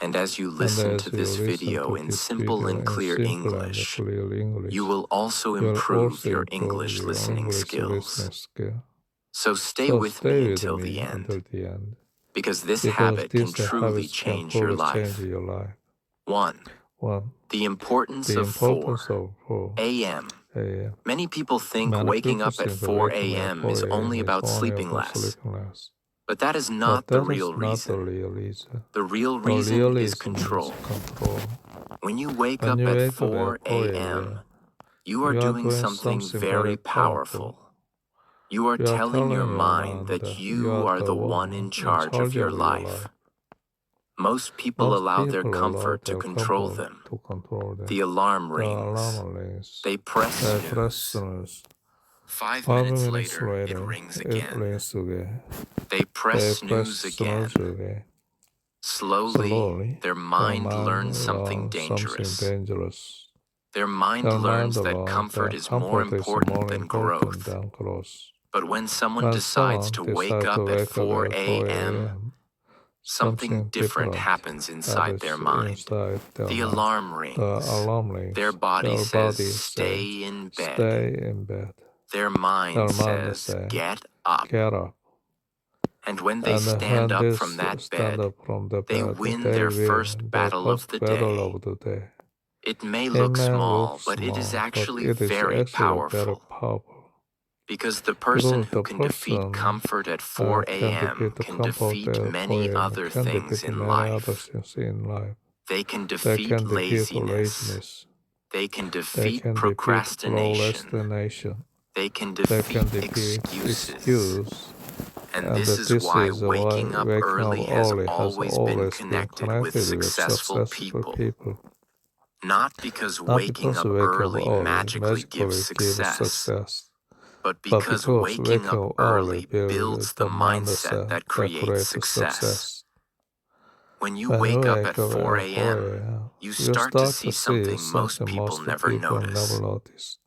And as you listen to this video in simple and clear English, you will also improve your English listening skills. So stay with me until the end, because this habit can truly change your life. 1. The importance of 4 a.m. Many people think waking up at 4 a.m. is only about sleeping less. But that is not the real reason. The real reason is control. When you wake up at 4 a.m., you are doing something very powerful. You are telling your mind that you are the one in charge of your life. Most people allow their comfort to control them. The alarm rings. They press snooze. 5 minutes later, it rings again. They press snooze again. Slowly, their mind learns something dangerous. Their mind learns that comfort is more important than growth. But when someone decides to wake up at 4 a.m., something different happens inside their mind. The alarm rings. Their body says, stay in bed. Their mind says, get up. And when they stand up from that bed, they win their first battle of the day. It may look small, but it is actually very powerful. Because the person who can defeat comfort at 4 a.m. can defeat many other things in life. They can defeat laziness. They can defeat procrastination. They can defeat excuses. And this is why waking up early has always been connected with successful people. Not because waking up early magically gives success, but because waking up early builds the mindset that creates success. When you wake up at 4 a.m., you start to see something most people never notice.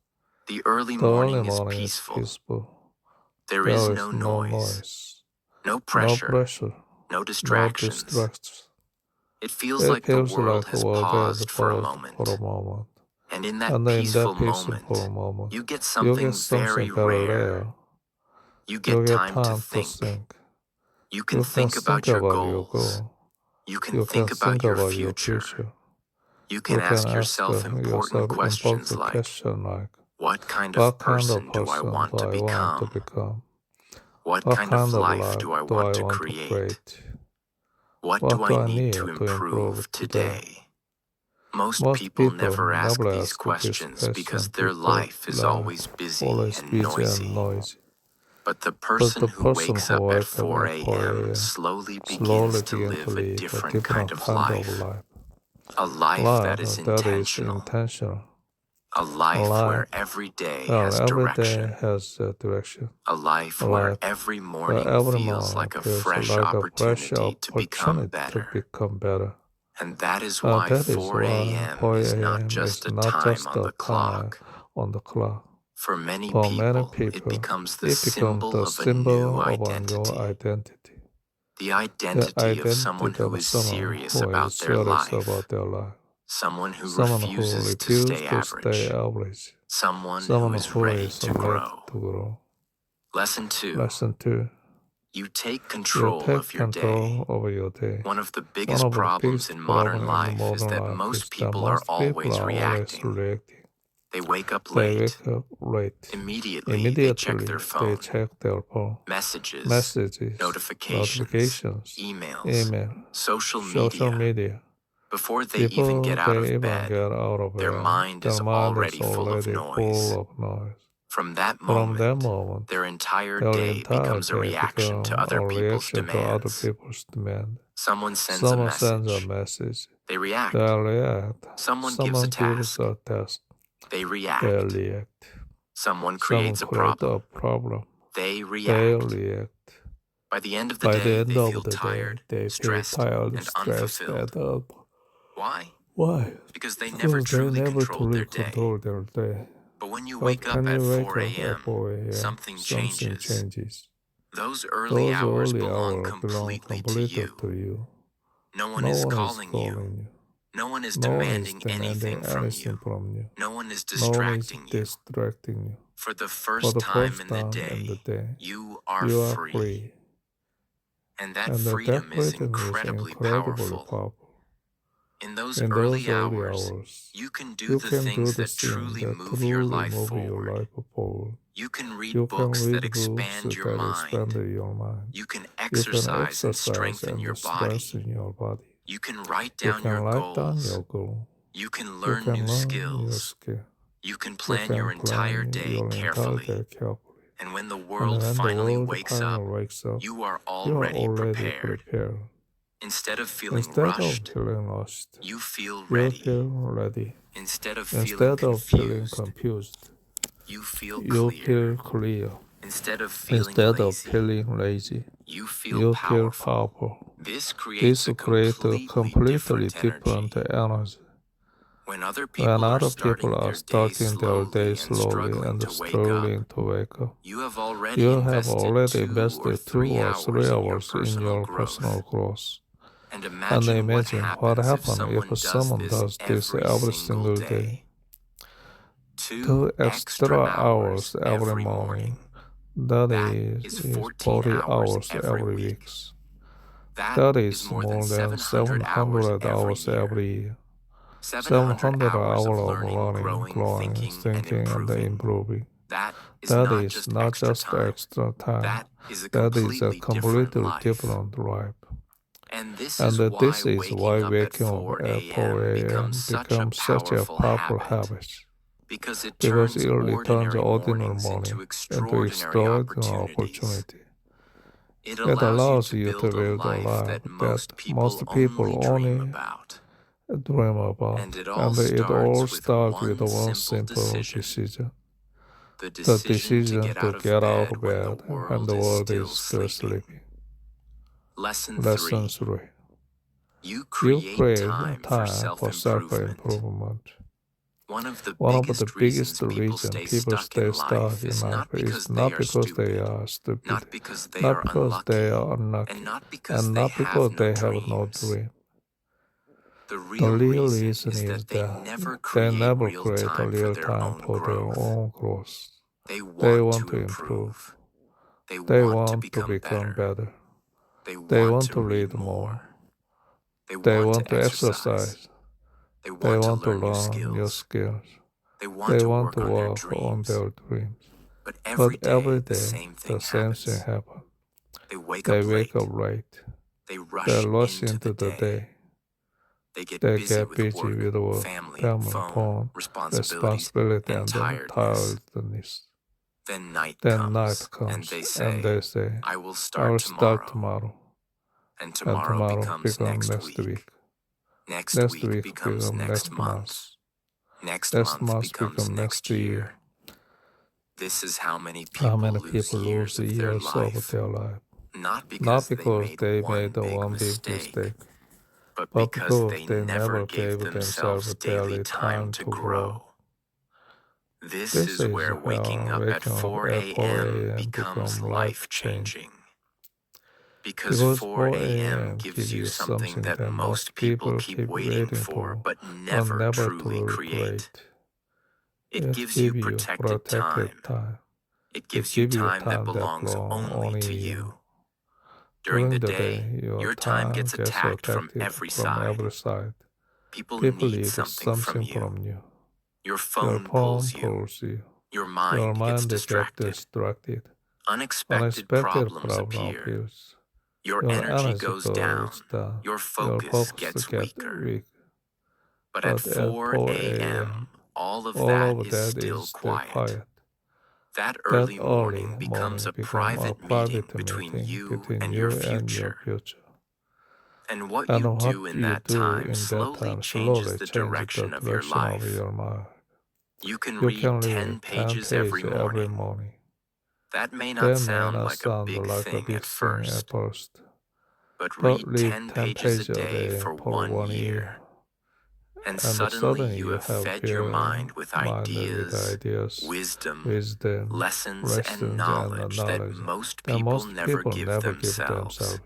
The early morning is peaceful. There is no noise, no pressure, no distractions. It feels like the world has paused for a moment. And in that peaceful moment, you get something very rare. You get time to think. You can think about your goals. You can think about your future. You can ask yourself important questions like, what kind of person do I want to become? What kind of life do I want to create? What do I need to improve today? Most people never ask these questions because their life is always busy and noisy. But the person who wakes up at 4 a.m. slowly begins to live a different kind of life. A life that is intentional. A life where every day has direction. A life where every morning feels like a fresh opportunity to become better. And that is why 4 a.m. is not just a time on the clock. For many people, it becomes the symbol of a new identity. The identity of someone who is serious about their life. Someone who refuses to stay average. Someone who is ready to grow. Lesson 2. You take control of your day. One of the biggest problems in modern life is that most people are always reacting. They wake up late. Immediately they check their phone. Messages, notifications, emails, social media. Before they even get out of bed, their mind is already full of noise. From that moment, their entire day becomes a reaction to other people's demands. Someone sends a message. They react. Someone gives a task. They react. Someone creates a problem. They react. By the end of the day, they feel tired, stressed, and unfulfilled. Why? Because they never truly controlled their day. But when you wake up at 4 a.m., something changes. Those early hours belong completely to you. No one is calling you. No one is demanding anything from you. No one is distracting you. For the first time in the day, you are free. And that freedom is incredibly powerful. In those early hours, you can do the things that truly move your life forward. You can read books that expand your mind. You can exercise and strengthen your body. You can write down your goals. You can learn new skills. You can plan your entire day carefully. And when the world finally wakes up, you are already prepared. Instead of feeling rushed, you feel ready. Instead of feeling confused, you feel clear. Instead of feeling lazy, you feel powerful. This creates a completely different energy. When other people are starting their day slowly and struggling to wake up, you have already invested 2 or 3 hours in your personal growth. And imagine what happens if someone does this every single day. 2 extra hours every morning. That is 40 hours every week. That is more than 700 hours every year. 700 hours of learning, growing, thinking, and improving. That is not just extra time. That is a completely different life. And this is why waking up at 4 a.m. becomes such a powerful habit. Because it turns ordinary morning into extraordinary opportunity. It allows you to build a life that most people only dream about. And it all starts with one simple decision. The decision to get out of bed when the world is still sleeping. Lesson 3. You create time for self-improvement. One of the biggest reasons people stay stuck in life is not because they are stupid, not because they are unlucky, and not because they have no dream. The real reason is that they never create a real time for their own growth. They want to improve. They want to become better. They want to read more. They want to exercise. They They want to want to learn learn new skills. They They want want to to work on work their on dreams. their dreams. But But every every day, day, the same thing happens. They wake They up wake late. up late. They They rush rush into the day. They get busy with work, family, phone, responsibilities, and and tiredness. tiredness. Then night Then night comes, and comes, they and they say, I will I will start start tomorrow. tomorrow. And And tomorrow becomes becomes next week. Next Next week week becomes becomes next next month. month. Next Next month month becomes becomes next next year. year. This is how many How people many lose people years lose of their years of life, their life? not Not because they because made they one made the big one big mistake, mistake, but but because because they they never never gave gave themselves themselves daily time to grow. This This is is where waking how up at waking up 4 at 4 a.m. a.m. becomes become life-changing. Because Because 4 4 a.m. a.m. gives you something something that that most people keep waiting for, but never truly create. It gives you protected time. time. It gives you time that belongs only to you. During the day, your time gets attacked from every side. People need something from you. Your phone pulls you. Your mind gets distracted. Unexpected problems appear. Your energy goes down. Your focus gets weaker. But at 4 a.m., all of that is still quiet. That early morning becomes a private meeting between you and your future. And what you do in that time slowly changes the direction of your life. You can read 10 pages every morning. That may not sound like a big thing at first, but read 10 pages a day for 1 year. And suddenly you have fed your mind with ideas, wisdom, lessons, and knowledge that most people never give themselves.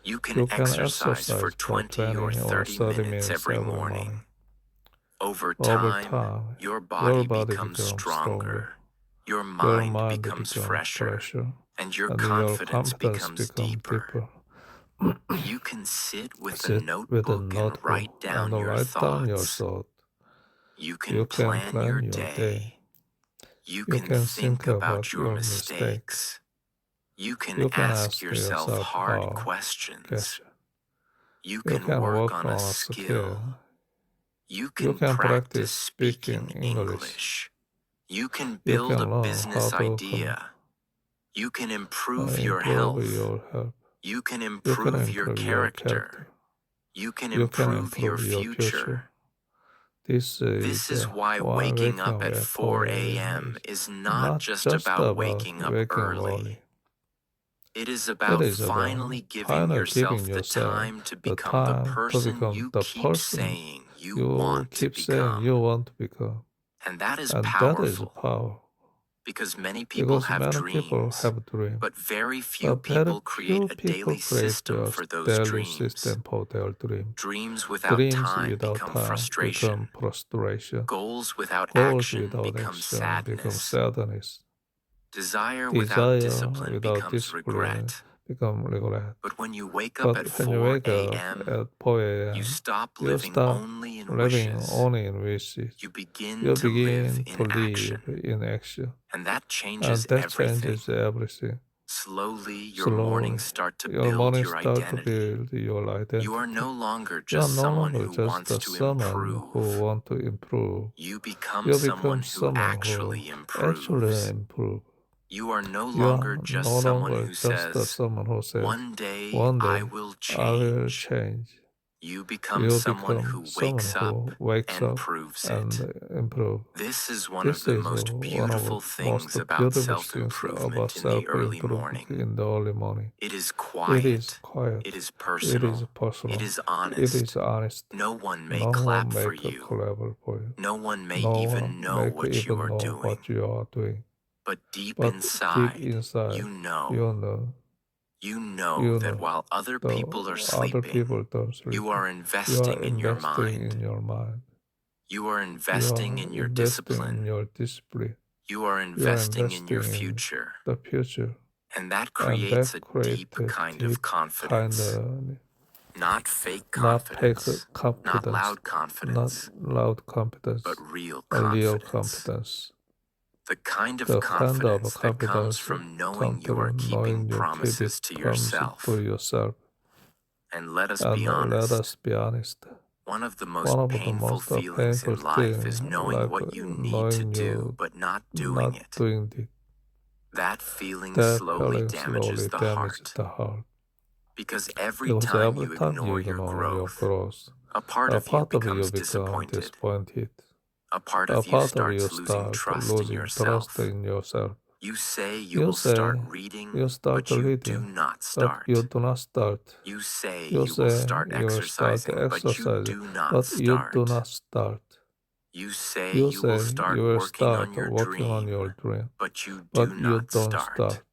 You can exercise for 20 or 30 minutes every morning. Over time, your body becomes stronger, your mind becomes fresher, and your confidence becomes deeper. You can sit with a notebook and write down your thoughts. You can plan your day. You can think about your mistakes. You can ask yourself hard questions. You can work on a skill. You can practice speaking English. You can build a business idea. You can improve your health. You can improve your character. You can improve your future. This is why waking up at 4 a.m. is not just about waking up early. It is about finally giving yourself the time to become the person you keep saying you want to become. And that is powerful. Because many people have dreams, but very few people create a daily system for those dreams. Dreams without time become frustration. Goals without action become sadness. Desire without discipline becomes regret. But when you wake up at 4 a.m., you stop living only in wishes. You begin to live in action. And that changes everything. Slowly, your mornings start to build your identity. You are no longer just someone who wants to improve. You become someone who actually improves. You are no longer just someone who says, one day I will change. You become someone who wakes up and proves it. This is one of the most beautiful things about self-improvement in the early morning. It is quiet. It is personal. It is honest. No one may clap for you. No one may even know what you are doing. But deep inside, you know. You know that while other people are sleeping, you are investing in your mind. You are investing in your discipline. You are investing in your future. And that creates a deep kind of confidence. Not fake not fake confidence, confidence, not loud confidence, not loud confidence, but real but real confidence. confidence. The kind The of kind of confidence that comes confidence from come knowing you are from keeping knowing you keep promises to yourself. to yourself. And let us And be let us honest. be honest. One of the One most of the painful most feelings painful in life things is knowing like what you need to knowing do, you but not doing not it. doing it. That feeling That slowly feeling damages slowly the damages heart. the heart. Because every Because time every you time ignore you your ignore your growth, growth, a part a of you part of you becomes become disappointed. disappointed. A part A of you part of you starts losing start trust in losing yourself. trust in yourself. You say you You will say start reading, you start but you do reading, not but start. you do not start. You say You you will say start you will start exercising, but you exercising, do not but you do start. not start. You say You you will say start you will working start on your working on dream, your dream, but you but do you not don't start. start.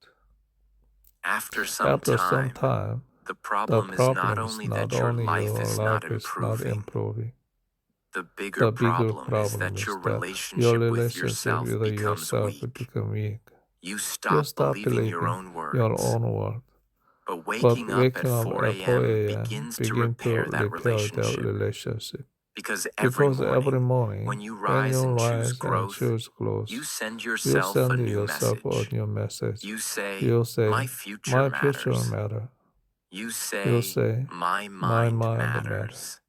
After some After some time, time, the the problem is not problem is only not that your only life your is not life is not improving. improving. The bigger The bigger problem is problem that is your that your relationship with relationship yourself with becomes yourself weak. become weak. You You stop stop believing your believing own your words. own word. But But waking up at waking up 4 at 4 a.m. a.m. begins to begin to repair that repair that relationship. relationship. Because every Because every morning, morning, when you when rise you and choose rise and growth, choose growth, you send you yourself a send new yourself a message. new message. You say, You say, my future my future matters. matter. You You say, say, my my mind mind matters. matters.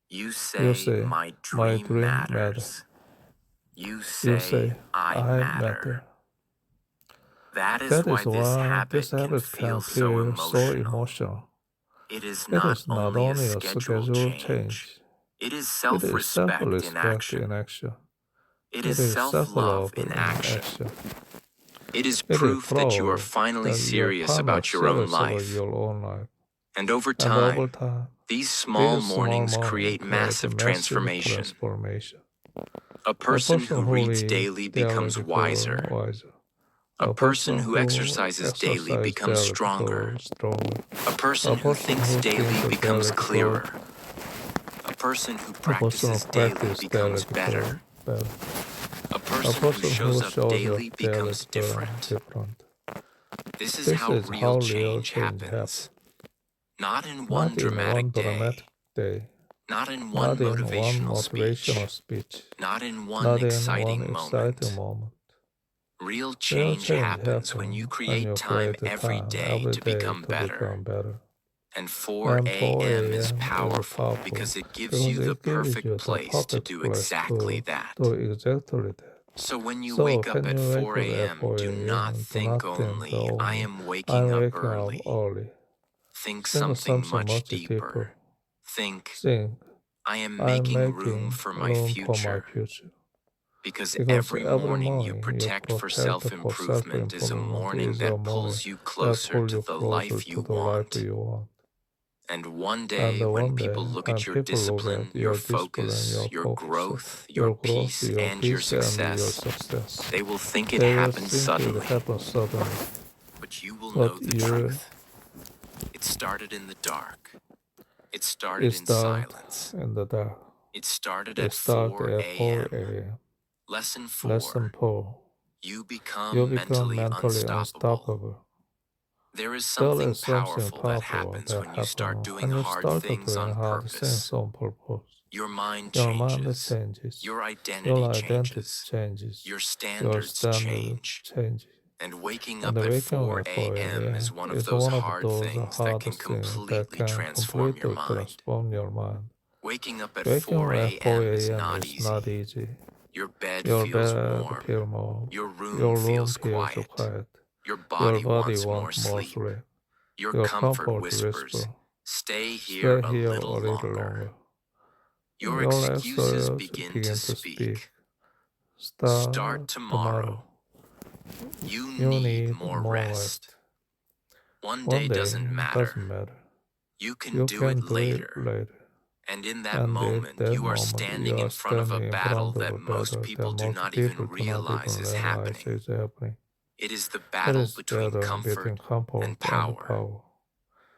You You say, say, my my dream dream matters. matters. You You say, say, I I matter. matter. That is That why is this why habit this can habit feel can so feel so emotional. emotional. It is It not is not only a only a schedule schedule change. change. It is It is self-respect in self-respect action. in action. It It is is self-love self-love in in action. action. It is It is proof that you are proof finally that you are serious finally about your own serious about life. your own life. And over And over time, time, these small these small mornings mornings create create a massive massive transformation. transformation. A A person who who reads reads daily daily becomes wiser. wiser. A A person who who exercises daily exercises becomes daily stronger. stronger. A person who thinks Who daily thinks becomes daily clearer. A person who A person who practices daily practices becomes daily better. better. A A person who person shows who up shows up daily daily becomes different. different. This is This how is real how real change change happens. happens. Not in one Not in one dramatic dramatic day. day. Not in one Not in one motivational motivational speech. speech. Not in one Not in exciting one exciting moment. moment. Real Real change change happens when you happens when create you time create the every time day every to day become to become better. better. And 4 And 4 a.m. is a.m. is powerful powerful because it gives because you the it gives perfect you the place to perfect do place exactly to that. do exactly that. So when you So wake up when at you wake 4 up at a.m., 4 do not a.m., do think not think only, I only, am waking I'm up waking up early. early. Think Think something something much much deeper. deeper. Think, Think, I am I'm making room making for my room for my future. future. Because Because every every morning you morning you protect for protect for self-improvement is a self-improvement morning is a that morning pulls you that closer pulls to you the closer life you to the life want. you want. And one And day, when one day, people look when at your people look discipline, at your your discipline, focus, your your focus, growth, your your growth, peace, your and your peace, and your success, success, they will think it they will happened think it suddenly. happens suddenly. But you will know But the truth. It started in the dark. It started in silence. in the dark. It started It at started 4 at 4 a.m. a.m. Lesson Lesson 4. 4. You You become become mentally mentally unstoppable. unstoppable. There is There something is something powerful that powerful happens that when you start happens doing when you hard start things doing on hard things purpose. on purpose. Your mind Your mind changes. changes. Your Your identity identity changes. changes. Your Your standards standard change. changes. And waking And up at waking up 4 at 4 a.m. is a.m. one of is those one of hard those things that can hardest things that completely can transform your completely mind. transform your mind. Waking up at Waking 4 up at 4 a.m. is a.m. not is not easy. easy. Your bed Your feels bed warm. feels warm. Your room Your room feels feels quiet. quiet. Your Your body body wants more wants more sleep. sleep. Your Your comfort comfort whispers, whisper, stay here stay a here a little little longer. longer. Your Your excuses exes begin begin to to speak. speak. Start Start tomorrow. tomorrow. You You need need more more rest. rest. One One day day doesn't doesn't matter. matter. You can You do it can do it later. later. And in that And at moment, that you are moment, standing you in are front of a standing in battle front of that a most battle that people do most not people even do not realize even is realize happening. is happening. It is the It battle is between battle between comfort comfort and and power. power.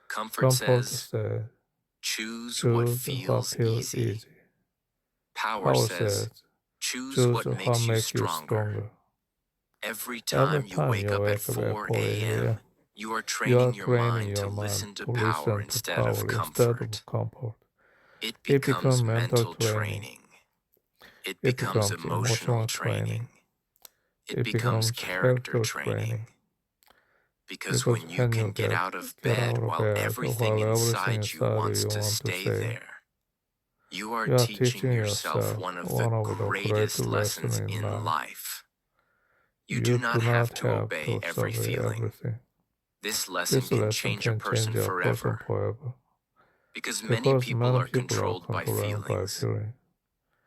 Comfort Comfort says, says, choose what choose what feels feels easy. easy. Power Power says, says, choose choose what what makes you makes you stronger. stronger. Every Every time you time wake you up at wake up at 4 4 a.m., a.m., You are You are training your mind to listen to power instead of comfort. It becomes mental training. It becomes emotional training. It becomes character training. Because when you can get out of bed while everything inside you wants to stay there, you are teaching yourself one of the greatest lessons in life. You do not have to obey every feeling. This lesson can change a person forever. Because many people are controlled by feelings.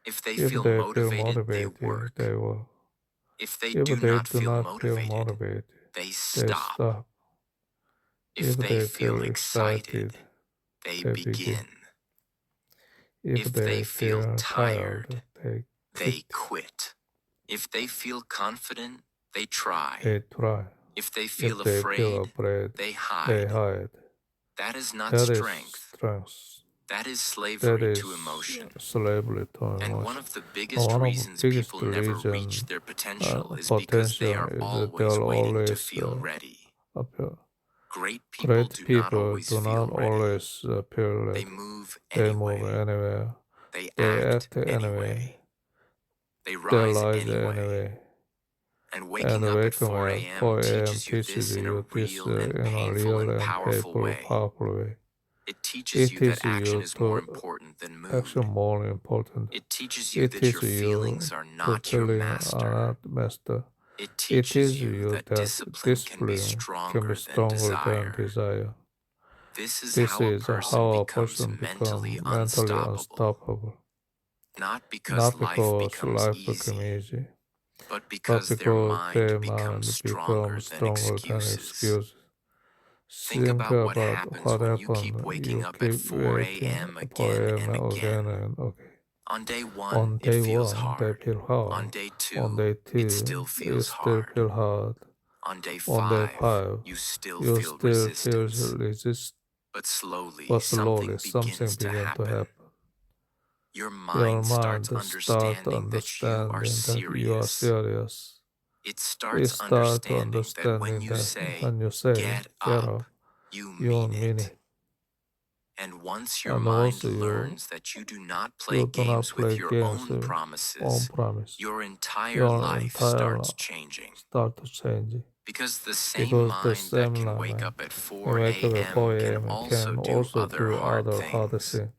If they feel motivated, they work. If they do not feel motivated, they stop. If they feel excited, they begin. If they feel tired, they quit. If they feel confident, they try. If they feel afraid, they hide. That is not strength. That is slavery to emotion. And one of the biggest reasons people never reach their potential is because they are always waiting to feel ready. Great people do not always feel ready. They move anyway. They act anyway. They rise anyway. And waking up at 4 a.m. teaches you this in a real and painful and powerful way. It teaches you that action is more important than mood. It teaches you that your feelings are not your master. It teaches you that discipline can be stronger than desire. This is how a person becomes mentally unstoppable. Not because life becomes easy, but because their mind becomes stronger than excuses. Think about what happens when you keep waking up at 4 a.m. again and again. On day 1, it feels hard. On day 2, it still feels hard. On day 5, you still feel resistance. But slowly, something begins to happen. Your mind starts understanding that you are serious. It starts understanding that when you say, get up, you mean it. And once your mind learns that you do not play games with your own promises, your entire life starts changing. Because the same mind that can wake up at 4 a.m. can also do other hard things.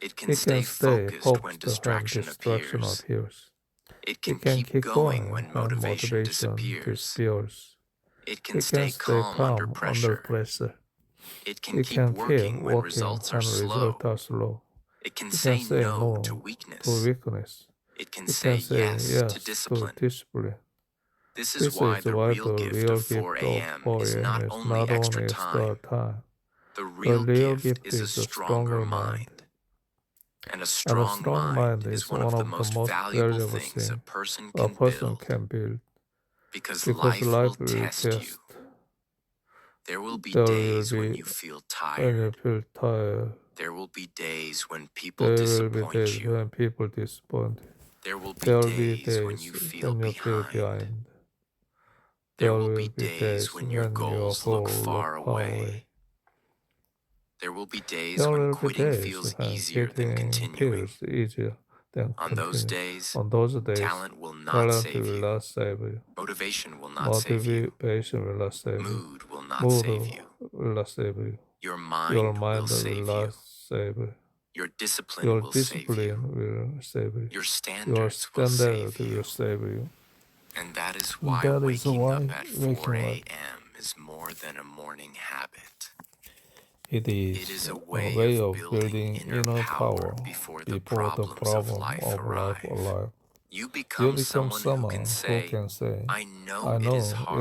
It can stay focused when distraction appears. It can keep going when motivation disappears. It can stay calm under pressure. It can keep working when results are slow. It can say no to weakness. It can say yes to discipline. This is why the real gift of 4 a.m. is not only extra time. The real gift is a stronger mind. And a strong mind is one of the most valuable things a person can build. Because life will test you. There will be days when you feel tired. There will be days when people disappoint you. There will be days when you feel behind. There will be days when your goals look far away. There will be days when quitting feels easier than continuing. On those days, talent will not save you. Motivation will not save you. Mood will not save you. Your mind will save you. Your discipline will save you. Your standards will save you. And that is why waking up at 4 a.m. is more than a morning habit. It is a way of building inner power before the problems of life arrive. You become someone who can say, I know it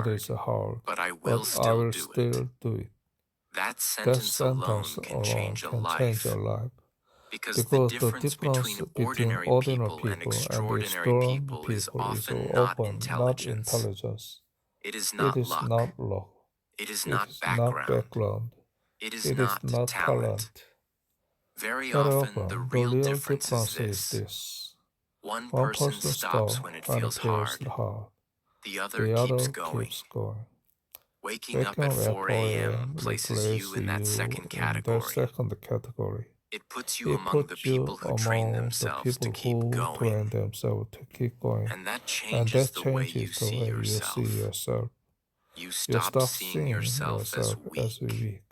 is hard, but I will still do it. That sentence alone can change a life. Because the difference between ordinary people and extraordinary people is often not intelligence. It is not luck. It is not background. It is not talent. Very often, the real difference is this. One person stops when it feels hard. The other keeps going. Waking up at 4 a.m. places you in that second category. It puts you among the people who train themselves to keep going. And that changes the way you see yourself. You stop seeing yourself as weak.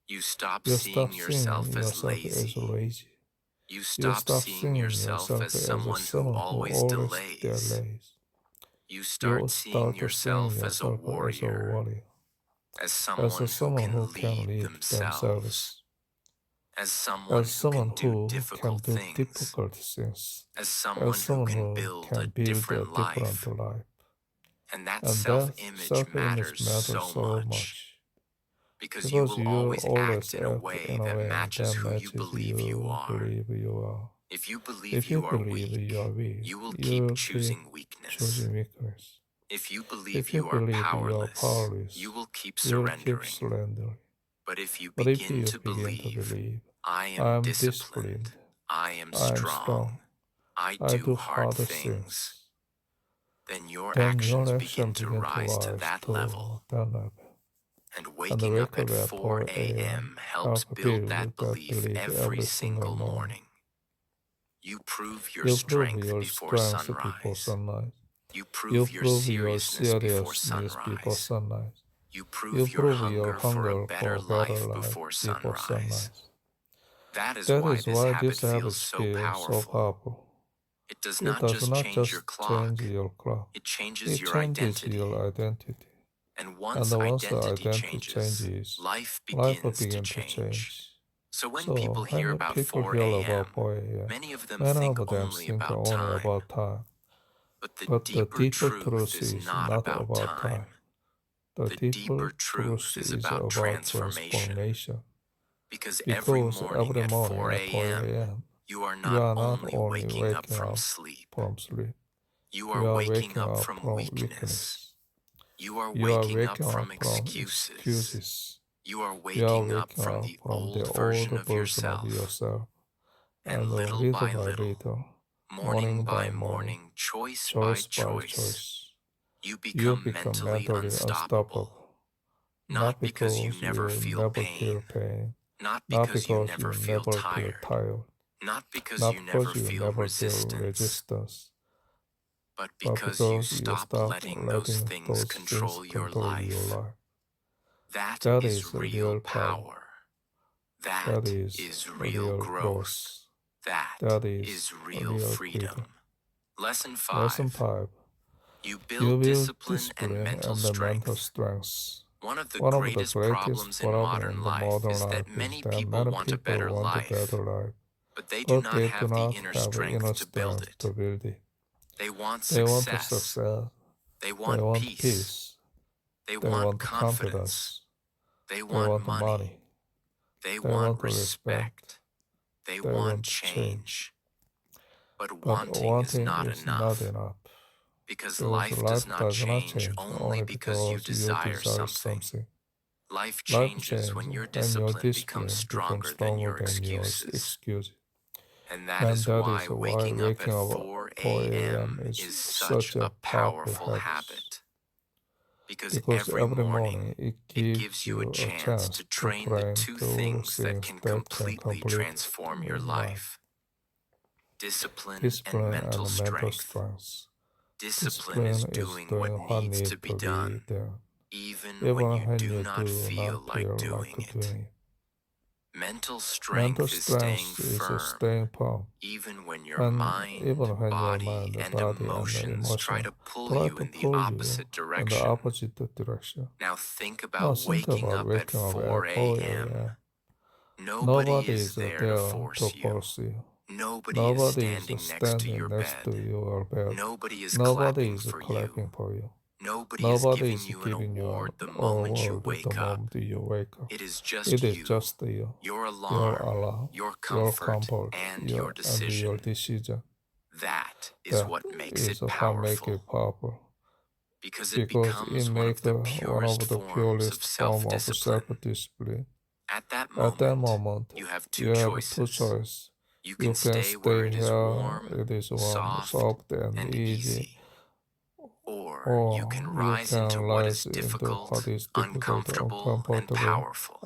You stop seeing yourself as lazy. You stop seeing yourself as someone who always delays. You start seeing yourself as a warrior, as someone who can lead themselves, as someone who can do difficult things, as someone who can build a different life. And that self-image matters so much, because you will always act in a way that matches who you believe you are. If you believe you are weak, you will keep choosing weakness. If you believe you are powerless, you will keep surrendering. But if you begin to believe, I am disciplined, I am strong, I do hard things, then your actions begin to rise to that level. And waking up at 4 a.m. helps build that belief every single morning. You prove your strength before sunrise. You prove your seriousness before sunrise. You prove your hunger for a better life before sunrise. That is why this habit feels so powerful. It does not just change your clock, it changes your identity. And once identity changes, life begins to change. So when people hear about 4 a.m., many of them think only about time. But the deeper truth is not about time. The deeper truth is about transformation. Because every morning at 4 a.m., you are not only waking up from sleep. You are waking up from weakness. You are waking up from excuses. You are waking up from the old version of yourself. And little by little, morning by morning, choice by choice, you become mentally unstoppable. Not because you never feel pain. Not because you never feel tired. Not because you never feel resistance. But because you stop letting those things control your life. That is real power. That is real growth. That is real freedom. Lesson 5. You build discipline and mental strength. One of the greatest problems in modern life is that many people want a better life, but they do not have the inner strength to build it. They want success. They want peace. They want confidence. They want money. They want respect. They want change. But wanting is not enough. Because life does not change only because you desire something. Life changes when your discipline becomes stronger than your excuses. And that is why waking up at 4 a.m. is such a powerful habit. Because every morning it gives you a chance to train the two things that can completely transform your life. Discipline and mental strength. Discipline is doing what needs to be done, even when you do not feel like doing it. Mental strength is staying firm, even when your mind, body, and emotions try to pull you in the opposite direction. Now think about waking up at 4 a.m. Nobody is there to force you. Nobody is standing next to your bed. Nobody is clapping for you. Nobody is giving you an award the moment you wake up. It is just you, your alarm, your comfort, and your decision. That is what makes it powerful. Because it becomes one of the purest forms of self-discipline. At that moment, you have two choices. You can stay where it is warm, soft, and easy. Or you can rise into what is difficult, uncomfortable, and powerful.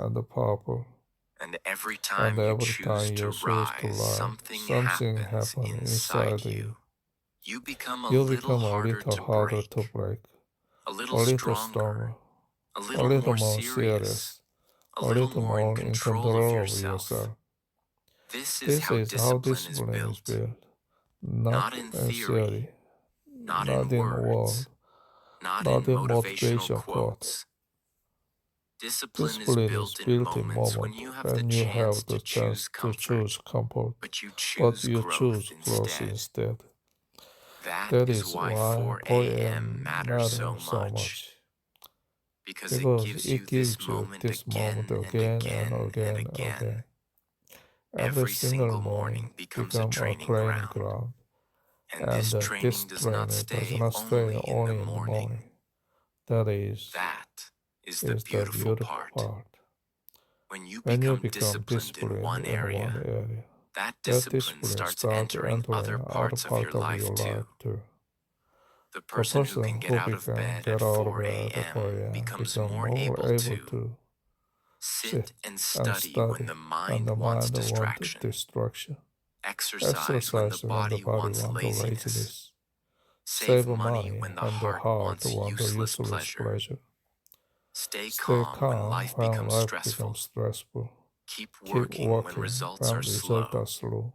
And every time you choose to rise, something happens inside you. You become a little harder to break, a little stronger, a little more serious, a little more in control of yourself. This is how discipline is built. Not in theory, not in words, not in motivational quotes. Discipline is built in moments when you have the chance to choose comfort, but you choose growth instead. That is why 4 a.m. matters so much. Because it gives you this moment again and again. Every single morning becomes a training ground. And this training does not stay only in the morning. That is the beautiful part. When you become disciplined in one area, that discipline starts entering other parts of your life too. The person who can get out of bed at 4 a.m. becomes more able to sit and study when the mind wants distraction, exercise when the body wants laziness, save money when the heart wants useless pleasure, stay calm when life becomes stressful, keep working when results are slow,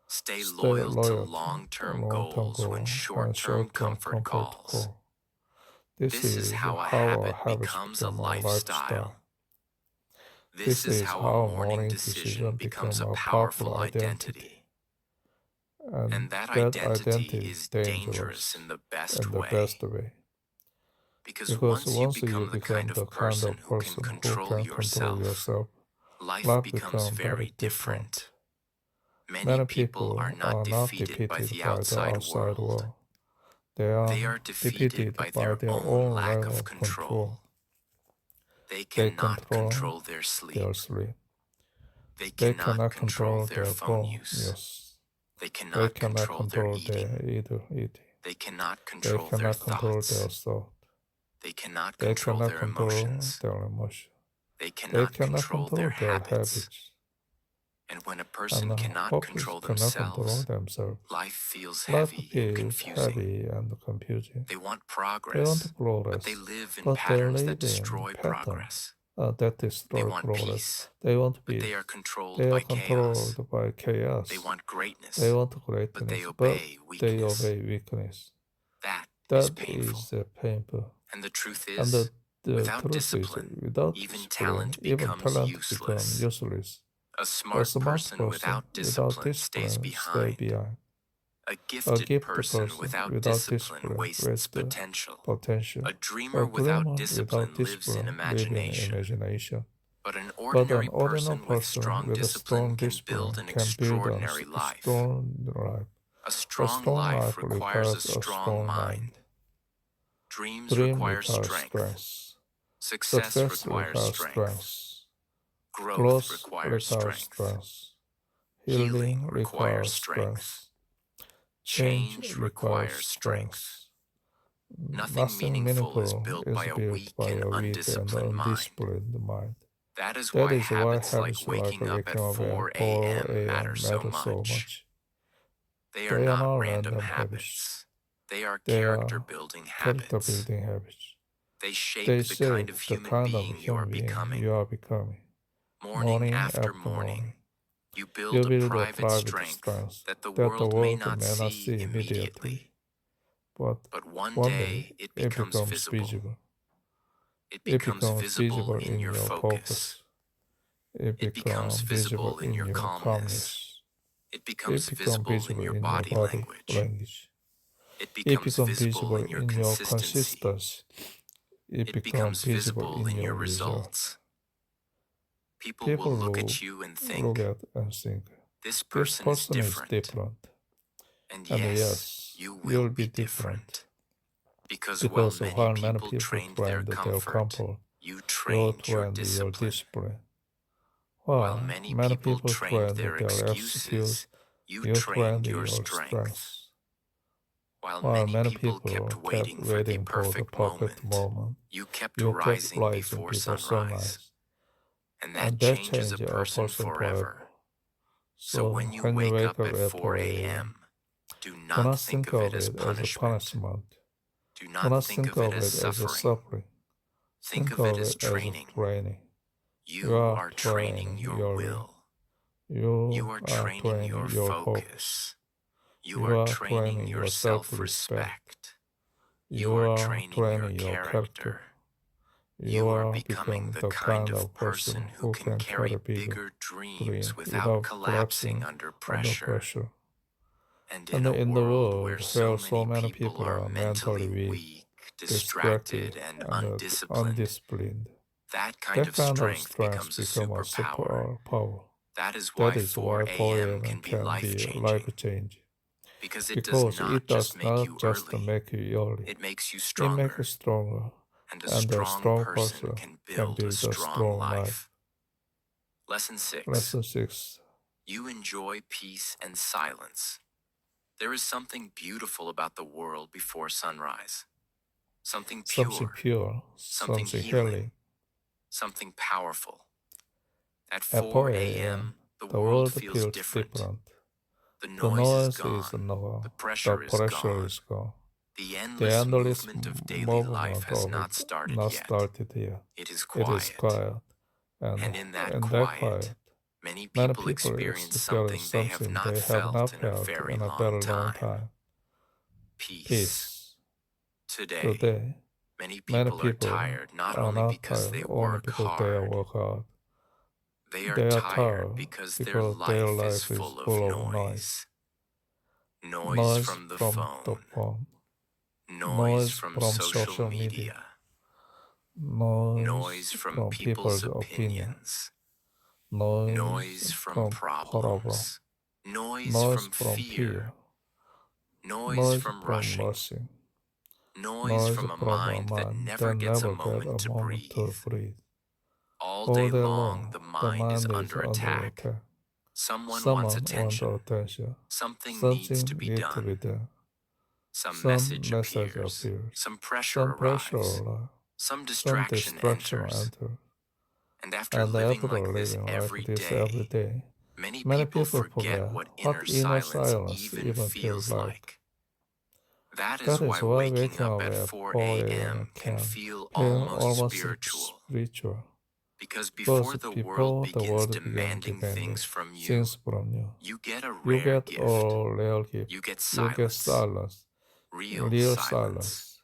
stay loyal to long-term goals when short-term comfort calls. This is how a habit becomes a lifestyle. This is how a morning decision becomes a powerful identity. And that identity is dangerous in the best way. Because once you become the kind of person who can control yourself, life becomes very different. Many people are not defeated by the outside world. They are defeated by their own lack of control. They cannot control their sleep. They cannot control their phone use. They cannot control their eating. They cannot control their thoughts. They cannot control their emotions. They cannot control their habits. And when a person cannot control themselves, life feels heavy and confusing. They want progress, but they live in patterns that destroy progress. They want peace, but they are controlled by chaos. They want greatness, but they obey weakness. That is painful. And the truth is, without discipline, even talent becomes useless. A smart person without discipline stays behind. A gifted person without discipline wastes potential. A dreamer without discipline lives in imagination. But an ordinary person with strong discipline can build an extraordinary life. A strong life requires a strong mind. Dreams require strength. Success requires strength. Growth requires strength. Healing requires strength. Change requires strength. Nothing meaningful is built by a weak and undisciplined mind. That is why habits like waking up at 4 a.m. matter so much. They are not random habits. They are character-building habits. They shape the kind of human being you are becoming. Morning after morning, you build a private strength that the world may not see immediately. But one day it becomes visible. It becomes visible in your focus. It becomes visible in your calmness. It becomes visible in your body language. It becomes visible in your consistency. It becomes visible in your results. People will look at you and think, this person is different. And yes, you will be different. Because while many people trained their comfort, you trained your discipline. While many people trained their excuses, you trained your strength. While many people kept waiting for the perfect moment, you kept you kept rising rising before before sunrise. And that And that changes a changes a person person forever. So So when you wake up at 4 a.m., do do not not think think of it of as it as a punishment. punishment. Do Do not not think think of it of as it as a suffering. suffering. Think Think of it of as it as a training. training. You are training your your will. You You are training training your your focus. You You are are training training your your self-respect. You You are are training your training your character. You are are becoming the kind of person who can carry bigger dreams without collapsing under pressure. And in a world where so many people are mentally weak, distracted, and undisciplined, that kind of strength becomes a superpower. That is why 4 a.m. can be life-changing. Because it does not just make you early, it makes you It stronger. makes you stronger. And a strong person can build a strong life. Lesson 6. Lesson 6. You enjoy peace and silence. There is something beautiful about the world before sunrise. Something pure, something healing, something powerful. At 4 a.m., the world feels different. The noise is gone. The pressure is gone. The endless movement of daily life has not started yet. It is quiet. And in that quiet, many people experience something they have not felt in a very long time. Peace. Today, many people are tired not only because they work hard. They are tired because their life is full of noise. Noise from the phone. Noise from social media. Noise from people's opinions. Noise from problems. Noise from fear. Noise from rushing. Noise from a mind that never gets a moment to breathe. All day long, the mind is under attack. Someone wants attention. Something needs to be done. Some message appears. Some pressure arrives. Some distraction enters. And after living like this every day, many people forget what inner silence even feels like. That is why waking up at 4 a.m. can feel almost spiritual. Because before the world begins demanding things from you, you get a rare gift. You get silence. Real silence.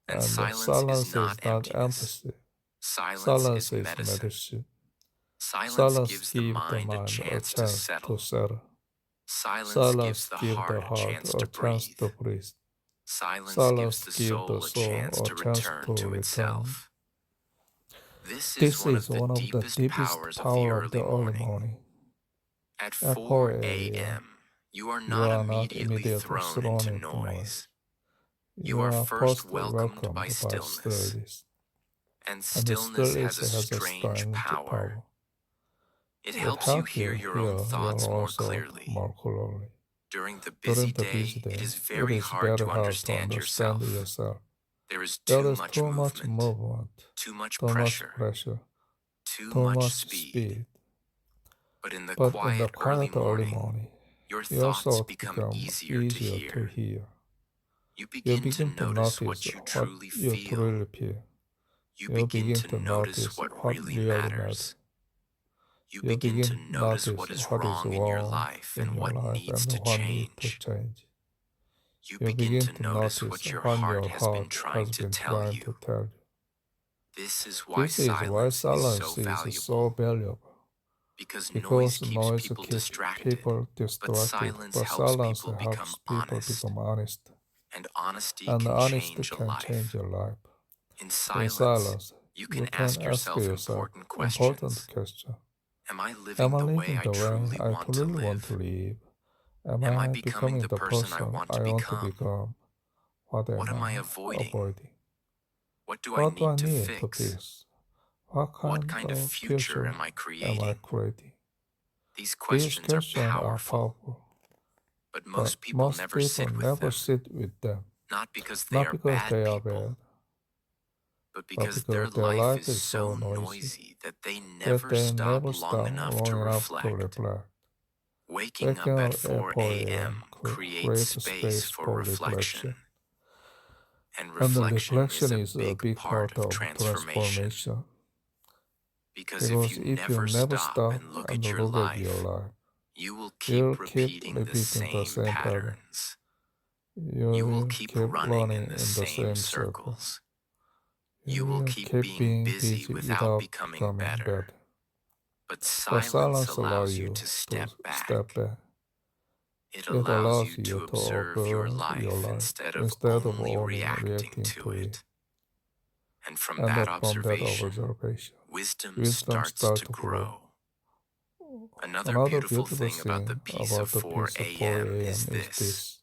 And silence is not emptiness. Silence is medicine. Silence gives the mind a chance to settle. Silence gives the heart a chance to breathe. Silence gives the soul a chance to return to itself. This is one of the deepest powers of the early morning. At 4 a.m., you are not immediately thrown into noise. You are first welcomed by stillness. And stillness has a strange power. It helps you hear your own thoughts more clearly. During the busy day, it is very hard to understand yourself. There is too much movement, too much pressure, too much speed. But in the quiet early morning, your thoughts become easier to hear. You begin to notice what you truly feel. You begin to notice what really matters. You begin to notice what is wrong in your life and what needs to change. You begin to notice what your heart has been trying to tell you. This is why silence is so valuable. Because noise keeps people distracted, but silence helps people become honest. And honesty can change a life. In silence, you can ask yourself important questions. Am I living the way I truly want to live? Am I becoming the person I want to become? What am I avoiding? What do I need to fix? What kind of future am I creating? These questions are powerful. But most people never sit with them. Not because they are bad people, but because their life is so noisy that they never stop long enough to reflect. Waking up at 4 a.m. creates space for reflection. And reflection is a big part of transformation. Because if you never stop and look at your life, you will keep repeating the same patterns. You will keep running in the same circles. You will keep being busy without becoming better. But silence allows you to step back. It allows you to observe your life instead of only reacting to it. And from that observation, wisdom starts to grow. Another beautiful thing about the peace of 4 a.m. is this.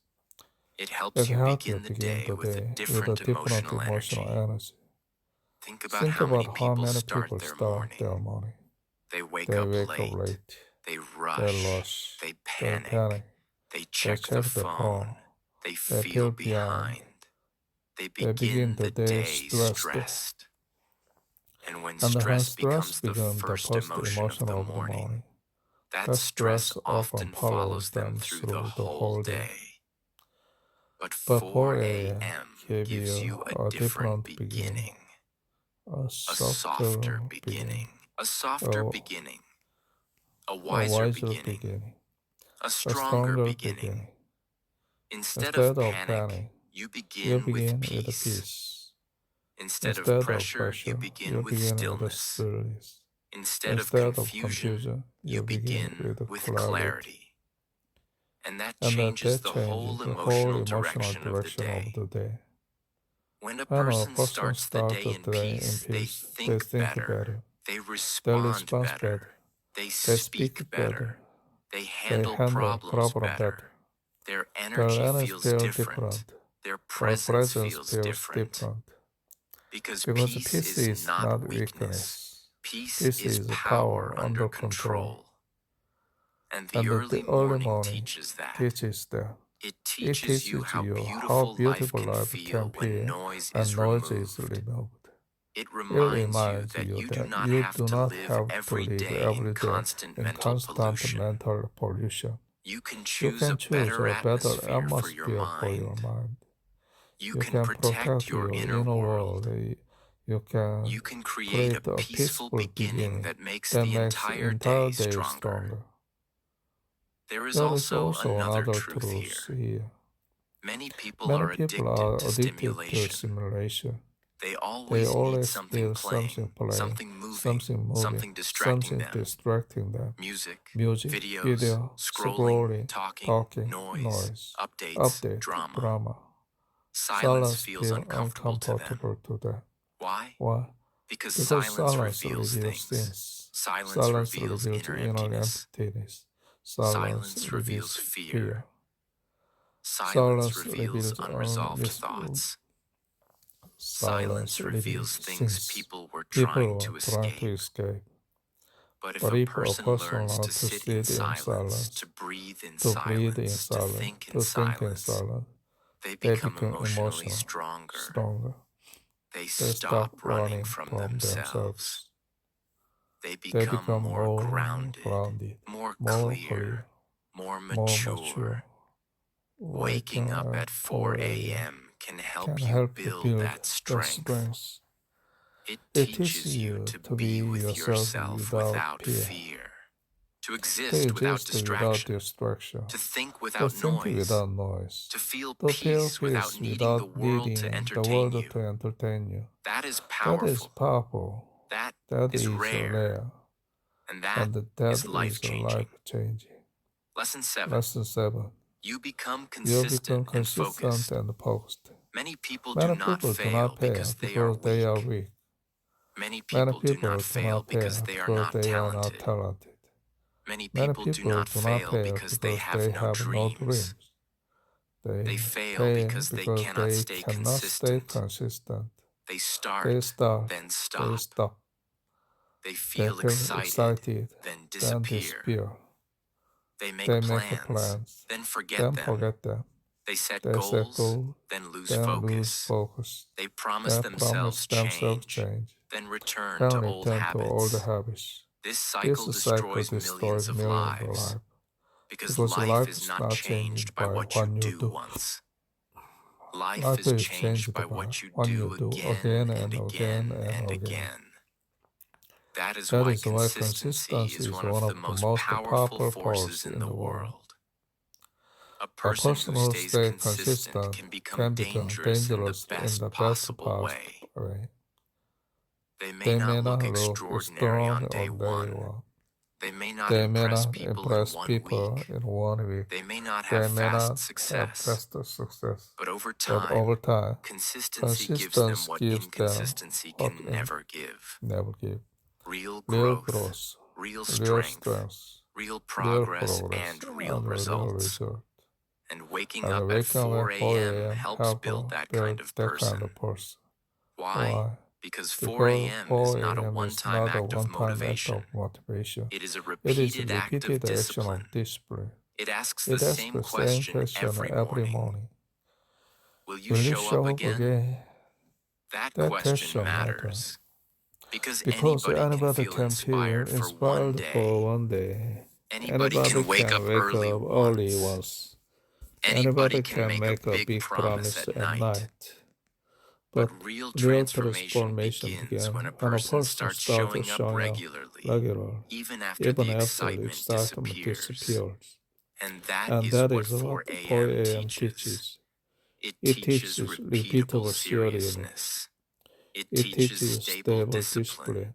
It helps you begin the day with a different emotional energy. Think about how many people start their morning. They wake up late. They rush. They panic. They check the phone. They feel behind. They begin the day stressed. And when stress becomes the first emotion of the morning, that stress often follows them through the whole day. But 4 a.m. gives you a different beginning. A softer beginning. A softer beginning. A wiser beginning. A stronger beginning. Instead of panic, you begin with peace. Instead of pressure, you begin with stillness. Instead of confusion, you begin with clarity. And that changes the whole emotional direction of the day. When a person starts the day in peace, they think better. They respond better. They speak better. They handle problems better. Their energy feels different. Their presence feels different. Because peace is not weakness. Peace is power under control. And the early morning teaches that. It teaches you how beautiful life can feel when noise is removed. It reminds you that you do not have to live every day in constant mental pollution. You can choose a better atmosphere for your mind. You can protect your inner world. You can create a peaceful beginning that makes the entire day stronger. There is also another truth here. Many people are addicted to stimulation. They always need something playing, something moving, something distracting them. Music, videos, scrolling, talking, noise, updates, drama. Silence feels uncomfortable to them. Why? Because silence reveals things. Silence reveals inner emptiness. Silence reveals fear. Silence reveals unresolved thoughts. Silence reveals things people were trying to escape. But if a person learns to sit in silence, to breathe in silence, to think in silence, they become emotionally stronger. They stop running from themselves. They become more grounded, more clear, more mature. Waking up at 4 a.m. can help you build that strength. It teaches you to be with yourself without fear, to exist without distraction, to think without noise, to feel peace without needing the world to entertain you. That is powerful. That is rare. And that is life-changing. Lesson 7. You become consistent and focused. Many people do not fail because they are weak. Many people do not fail because they are not talented. Many people do not fail because they have no dreams. They fail because they cannot stay consistent. They start, then stop. They feel excited, then disappear. They make They plans, make plans, then forget then them. forget them. They set They set goals, goals, then lose then focus. lose focus. They promise They themselves themselves change, then return then to old return to old habits. habits. This cycle destroys millions of lives because life is not changed by what you do once. Life is changed by what you do again and again and again. That is why consistency is one of the most powerful forces in the world. A person who stays consistent can become dangerous in the best possible way. They may not look extraordinary on day one. They may not impress people in 1 week. They may not have fast success. But over time, consistency gives them what inconsistency can never give. Real growth, real strength, real progress, and real results. And waking up at 4 a.m. helps build that kind of person. Why? Because 4 a.m. is not a one-time act of motivation. It is a repeated act of discipline. It asks the same question every morning. Will you show up again? That question matters. Because anybody can feel inspired for one day. Anybody can wake up early once. Anybody can make a big promise at night. But real transformation begins when a person starts showing up regularly, even after the excitement disappears. And that is what 4 a.m. teaches. It teaches repeatable seriousness. It teaches stable discipline.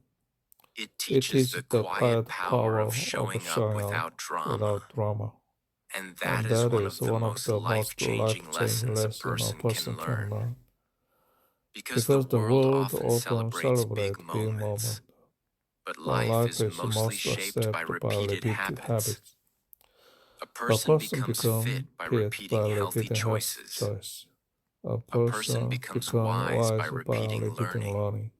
It teaches the quiet power of showing up without drama. And that is one of the most life-changing lessons a person can learn. Because the world often celebrates big moments, but life is mostly shaped by repeated habits. A person becomes fit by repeating healthy choices. A person becomes wise by repeating learning.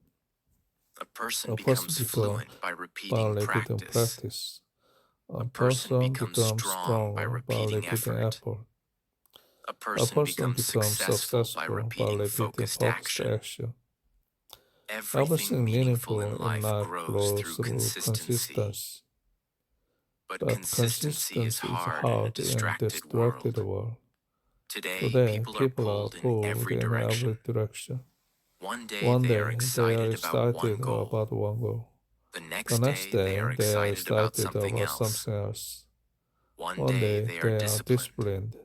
A person becomes fluent by repeating practice. A person becomes strong by repeating effort. A person becomes successful by repeating focused action. Everything meaningful in life grows through consistency. But consistency is hard in a distracted world. Today, people are pulled in every direction. One day they are excited about one goal. The next day they are excited about something else. One day they are disciplined.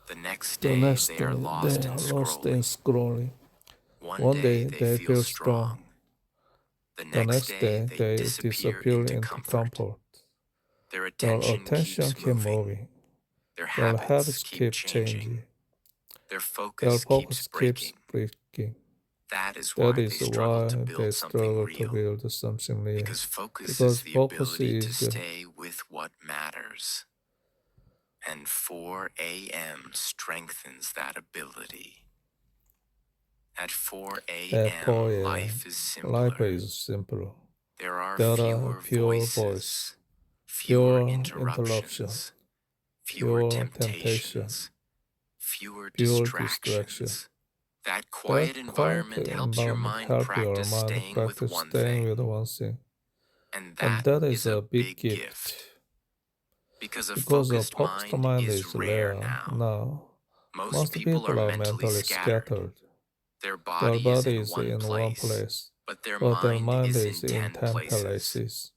The next day they are lost in scrolling. One day they feel strong. The next day they disappear into comfort. Their attention keeps moving. Their habits keep changing. Their focus keeps breaking. That is why they struggle to build something real. Because focus is the ability to stay with what matters. And 4 a.m. strengthens that ability. At 4 a.m., life is simpler. There are fewer voices, fewer interruptions, fewer temptations, fewer distractions. That quiet environment helps your mind practice staying with one thing. And that is a big gift. Because a focused mind is rare now. Most people are mentally scattered. Their body is in one place, but their mind is in 10 places.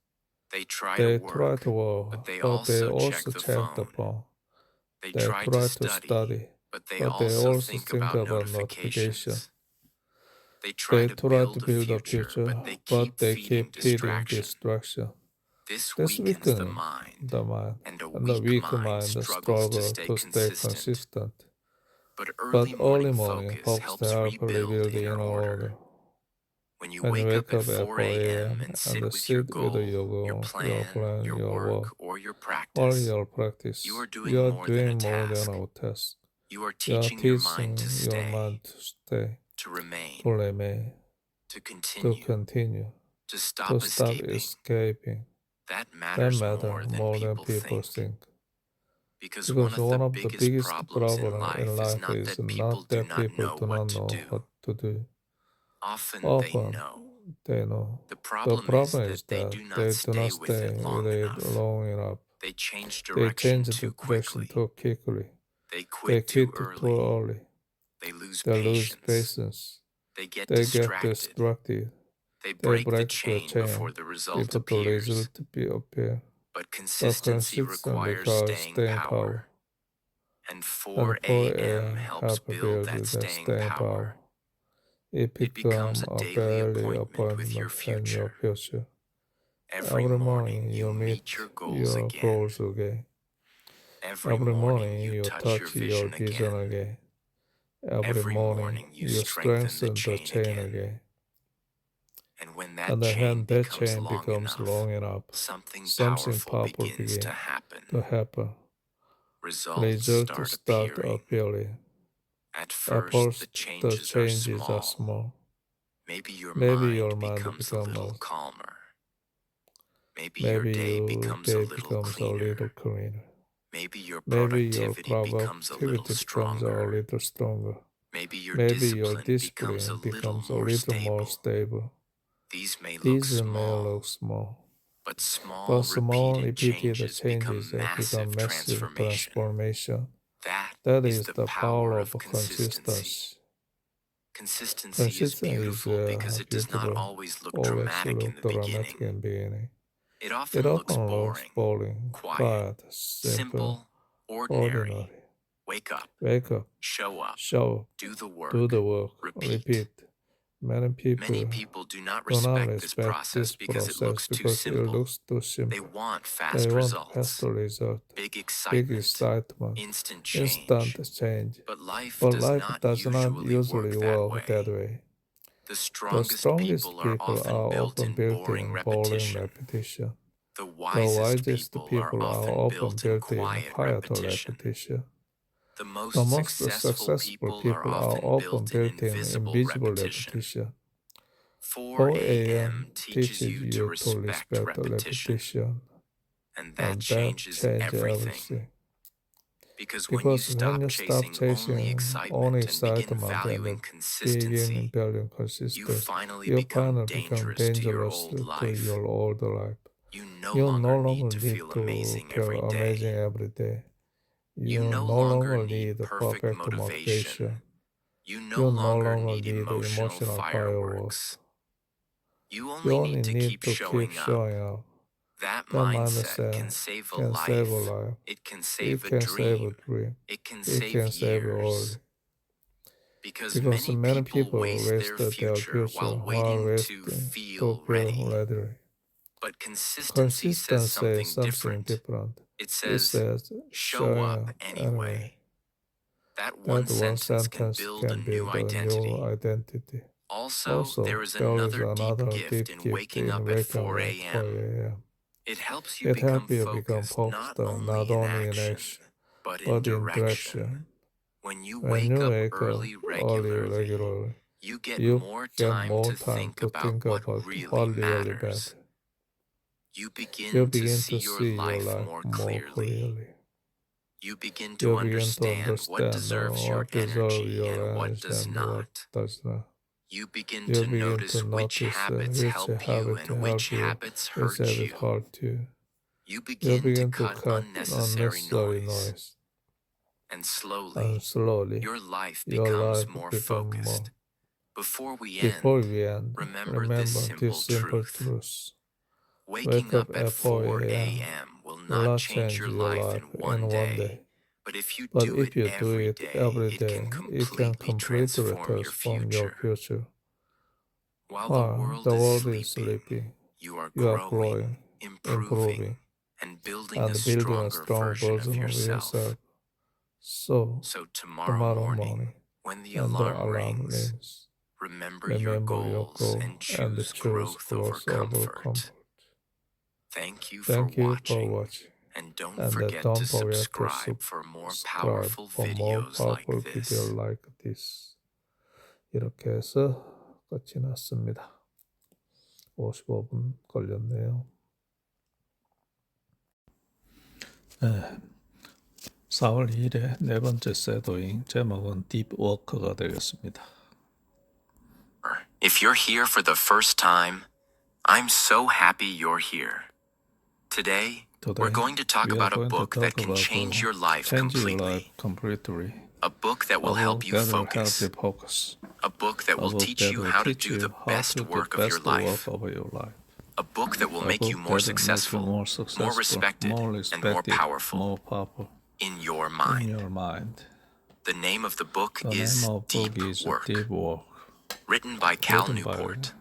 They try to work, but they also check the phone. They try to study, but they also think about notifications. They try to build a future, but they keep feeding distraction. This weakens the mind, and a weak mind struggles to stay consistent. But early morning focus helps rebuild inner order. When you wake up at 4 a.m. and sit with your goal, your plan, your work, or your practice, you are doing more than a task. You are teaching your mind to stay, to remain, to continue, to stop escaping. That matters more than people think. Because one of the biggest problems in life is not that people do not know what to do. Often they know. The problem is that they do not stay with it long enough. They change direction too quickly. They quit too early. They lose patience. They get distracted. They break the chain before the result appears. But consistency requires staying power. And 4 a.m. helps build that staying power. It becomes a daily appointment with your future. Every morning you meet your goals again. Every morning you touch your vision again. Every morning you strengthen the chain again. And when that chain becomes long enough, something powerful begins to happen. Results start appearing. At first, the changes are small. Maybe your mind becomes a little calmer. Maybe your day becomes a little cleaner. Maybe your productivity becomes a little stronger. Maybe your discipline becomes a little more stable. These may look small, but small repeated changes become massive transformation. That is the power of consistency. Consistency is beautiful because it does not always look dramatic in the beginning. It often looks boring, quiet, simple, ordinary. Wake up, show up, do the work, repeat. Many people do not respect this process because it looks too simple. They want fast results, big excitement, instant change. But life does not usually work that way. The strongest people are often built in boring repetition. The wisest people are often built in quiet repetition. The most successful people are often built in invisible repetition. 4 a.m. teaches you to respect repetition, and that changes everything. Because when you stop chasing only excitement and begin valuing consistency, you finally become dangerous to your old life. You no longer need to feel amazing every day. You no longer need perfect motivation. You no longer need emotional fireworks. You only need to keep showing up. That mindset can save a life. It can save a dream. It can save years. Because many people waste their future while waiting to feel ready. But consistency says something different. It says, show up anyway. That one sentence can build a new identity. Also, there is another deep gift in waking up at 4 a.m. It helps you become focused not only in action, but in direction. When you wake up early regularly, you get more time to think about what really matters. You begin to see your life more clearly. You begin to understand what deserves your energy and what does not. You begin to notice which habits help you and which habits hurt you. You begin to cut unnecessary noise. And slowly, your life becomes more focused. Before we end, remember this simple truth. Waking up at 4 a.m. will not change your life in one day. But if you do it every day, it can completely transform your future. While the world is sleeping, you are growing, improving, and building a stronger version of yourself. So tomorrow morning, when the alarm rings, remember your goals and choose growth over comfort. Thank you for watching. And don't forget to subscribe for more powerful videos like this. 이렇게 해서 끝이 났습니다. 55분 걸렸네요. 4월 2일의 네 번째 쇄도잉 제목은 Deep Work가 되겠습니다. If you're here for the first time, I'm so happy you're here. Today, we're going to talk about a book that can change your life completely. A book that will help you focus. A book that will teach you how to do the best work of your life. A book that will make you more successful, more respected, and more powerful in your mind. The name of the book is Deep Work. Written by Cal Newport,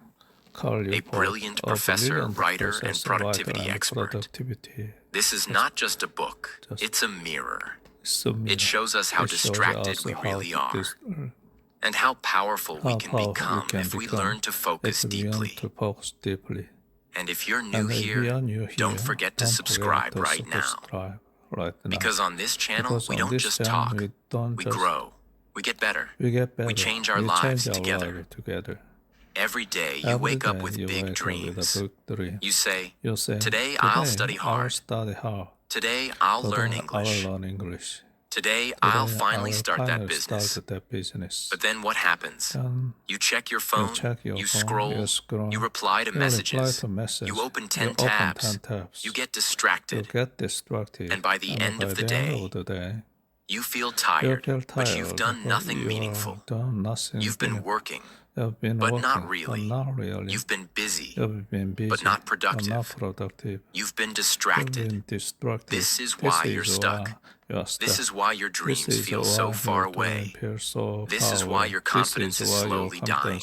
a brilliant professor, writer, and productivity expert. This is not just a book, it's a mirror. It shows us how distracted we really are, and how powerful we can become if we learn to focus deeply. And if you're new here, don't forget to subscribe right now. Because on this channel, we don't just talk, we grow. We get better. We change our lives together. Every day you wake up with big dreams. You say, today I'll study hard. Today I'll learn English. Today I'll finally start that business. But then what happens? You check your phone, you scroll, you reply to messages, you open 10 tabs, you get distracted. And by the end of the day, you feel tired, but you've done nothing meaningful. You've been working, but not really. You've been busy, but not productive. You've been distracted. This is why you're stuck. This is why your dreams feel so far away. This is why your confidence is slowly dying.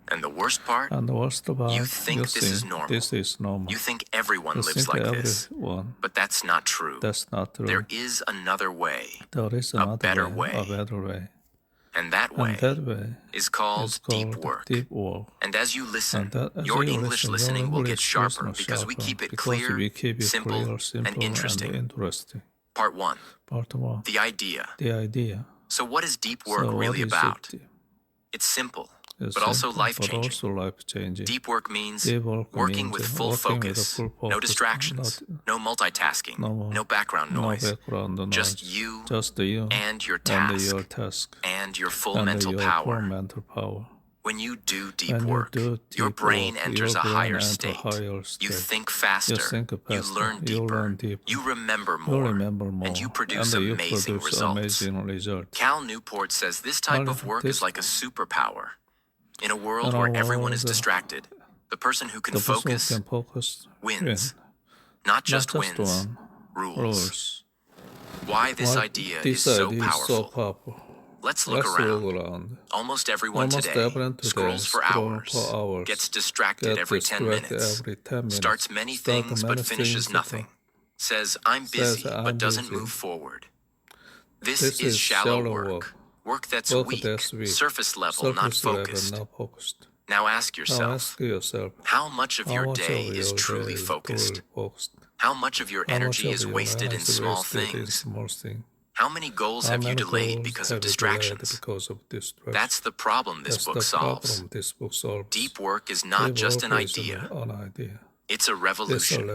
And the worst part? You think this is normal. You think everyone lives like this. But that's not true. There is another way. A better way. And that way is called deep work. And as you listen, your English listening will get sharper because we keep it clear, simple, and interesting. Part 1. The idea. So what is deep work really about? It's simple, but also life-changing. Deep work means working with full focus, no distractions, no multitasking, no background noise, just you and your task and your full mental power. When you do deep work, your brain enters a higher state. You think faster, you learn deeper, you remember more, and you produce amazing results. Cal Newport says this type of work is like a superpower. In a world where everyone is distracted, the person who can focus wins. Not just wins, rules. Why this idea is so powerful. Let's look around. Almost everyone today scrolls for hours, gets distracted every 10 minutes, starts many things but finishes nothing, says, I'm busy, but doesn't move forward. This is shallow work that's weak, surface level, not focused. Now ask yourself, how much of your day is truly focused? How much of your energy is wasted in small things? How many goals have you delayed because of distractions? That's the problem this book solves. Deep work is not just an idea. It's a revolution.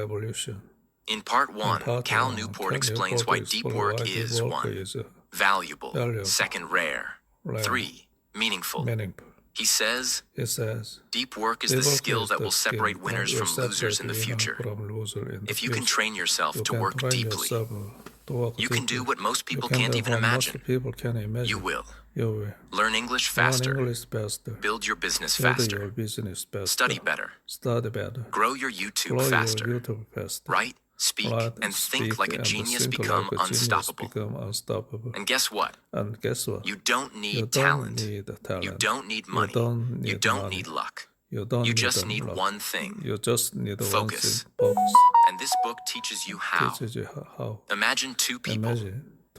In part 1, Cal Newport explains why deep work is 1. Valuable. 2, rare. 3, meaningful. He says, deep work is the skill that will separate winners from losers in the future. If you can train yourself to work deeply, you can do what most people can't even imagine. You will. Learn English faster. Build your business faster. Study better. Grow your YouTube faster. Write, speak, and think like a genius become unstoppable. And guess what? You don't need talent. You don't need money. You don't need luck. You just need one thing. Focus. And this book teaches you how. Imagine 2 people.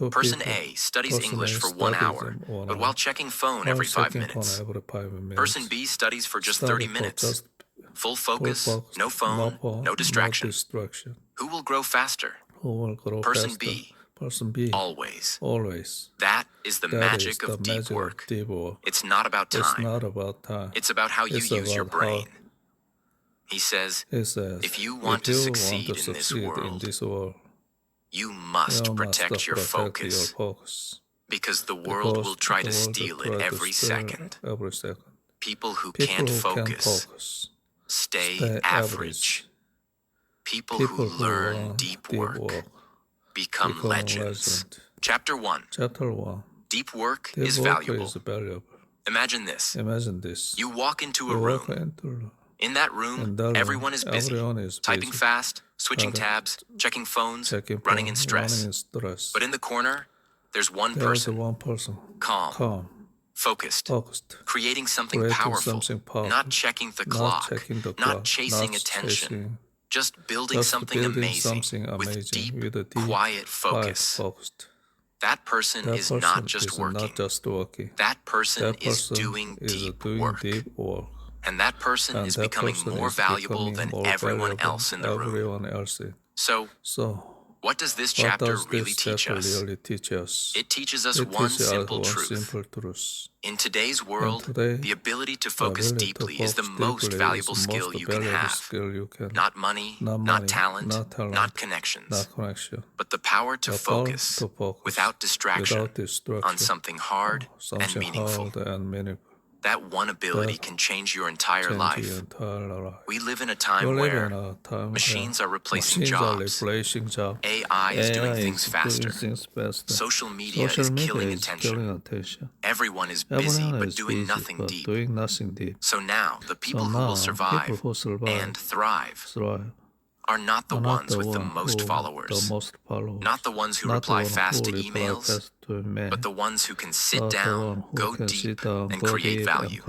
Person A studies English for 1 hour, but while checking phone every 5 minutes. Person B studies for just 30 minutes. Full focus, no phone, no distraction. Who will grow faster? Person B. Always. That is the magic of deep work. It's not about time. It's about how you use your brain. He says, if you want to succeed in this world, you must protect your focus. Because the world will try to steal it every second. People who can't focus stay average. People who learn deep work become legends. Chapter 1. Deep work is valuable. Imagine this. You walk into a room. In that room, everyone is busy, typing fast, switching tabs, checking phones, running in stress. But in the corner, there's one person, calm, focused, creating something powerful, not checking the clock, not chasing attention, just building something amazing with deep, quiet focus. That person is not just working. That person is doing deep work. And that person is becoming more valuable than everyone else in the room. So, what does this chapter really teach us? It teaches us one simple truth. In today's world, the ability to focus deeply is the most valuable skill you can have. Not money, not talent, not connections, but the power to focus without distraction on something hard and meaningful. That one ability can change your entire life. We live in a time where machines are replacing jobs. AI is doing things faster. Social media is killing attention. Everyone is busy but doing nothing deep. So now, the people who will survive and thrive are not the ones with the most followers, not the ones who reply fast to emails, but the ones who can sit down, go deep, and create value.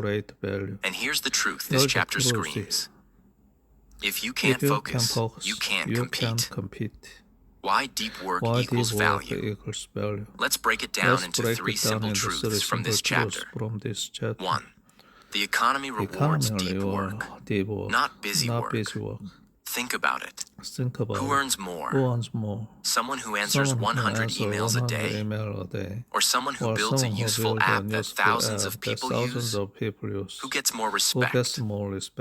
And here's the truth this chapter screams. If you can't focus, you can't compete. Why deep work equals value? Let's break it down into 3 simple truths from this chapter. 1. The economy rewards deep work, not busy work. Think about it. Who earns more? Someone who answers 100 emails a day? Or someone who builds a useful app that thousands of people use? Who gets more respect?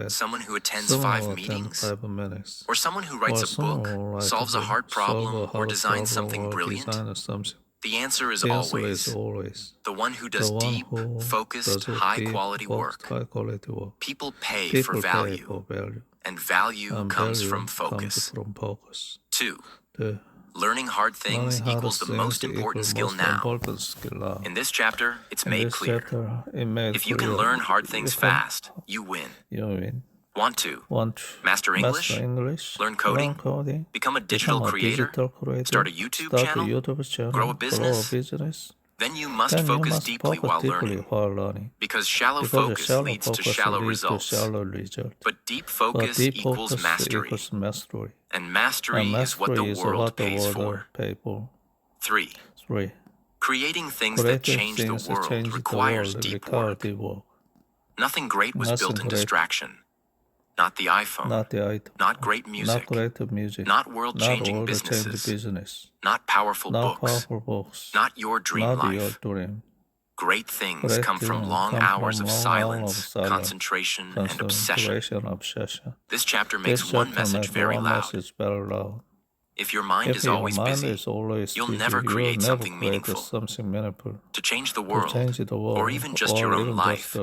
Someone who attends 5 meetings? Or someone who writes a book, solves a hard problem, or designs something brilliant? The answer is always the one who does deep, focused, high-quality work. People pay for value. And value comes from focus. 2. Learning hard things equals the most important skill now. In this chapter, it's made clear. If you can learn hard things fast, you win. Want to master English? Learn coding? Become a digital creator? Start a YouTube channel? Grow a business? Then you must focus deeply while learning. Because shallow focus leads to shallow results. But deep focus equals mastery. And mastery is what the world pays for. 3. Creating things that change the world requires deep work. Nothing great was built in distraction. Not the iPhone. Not great music. Not world-changing businesses. Not powerful books. Not your dream life. Great things come from long hours of silence, concentration, and obsession. This chapter makes one message very loud. If your mind is always busy, you'll never create something meaningful. To change the world, or even just your own life,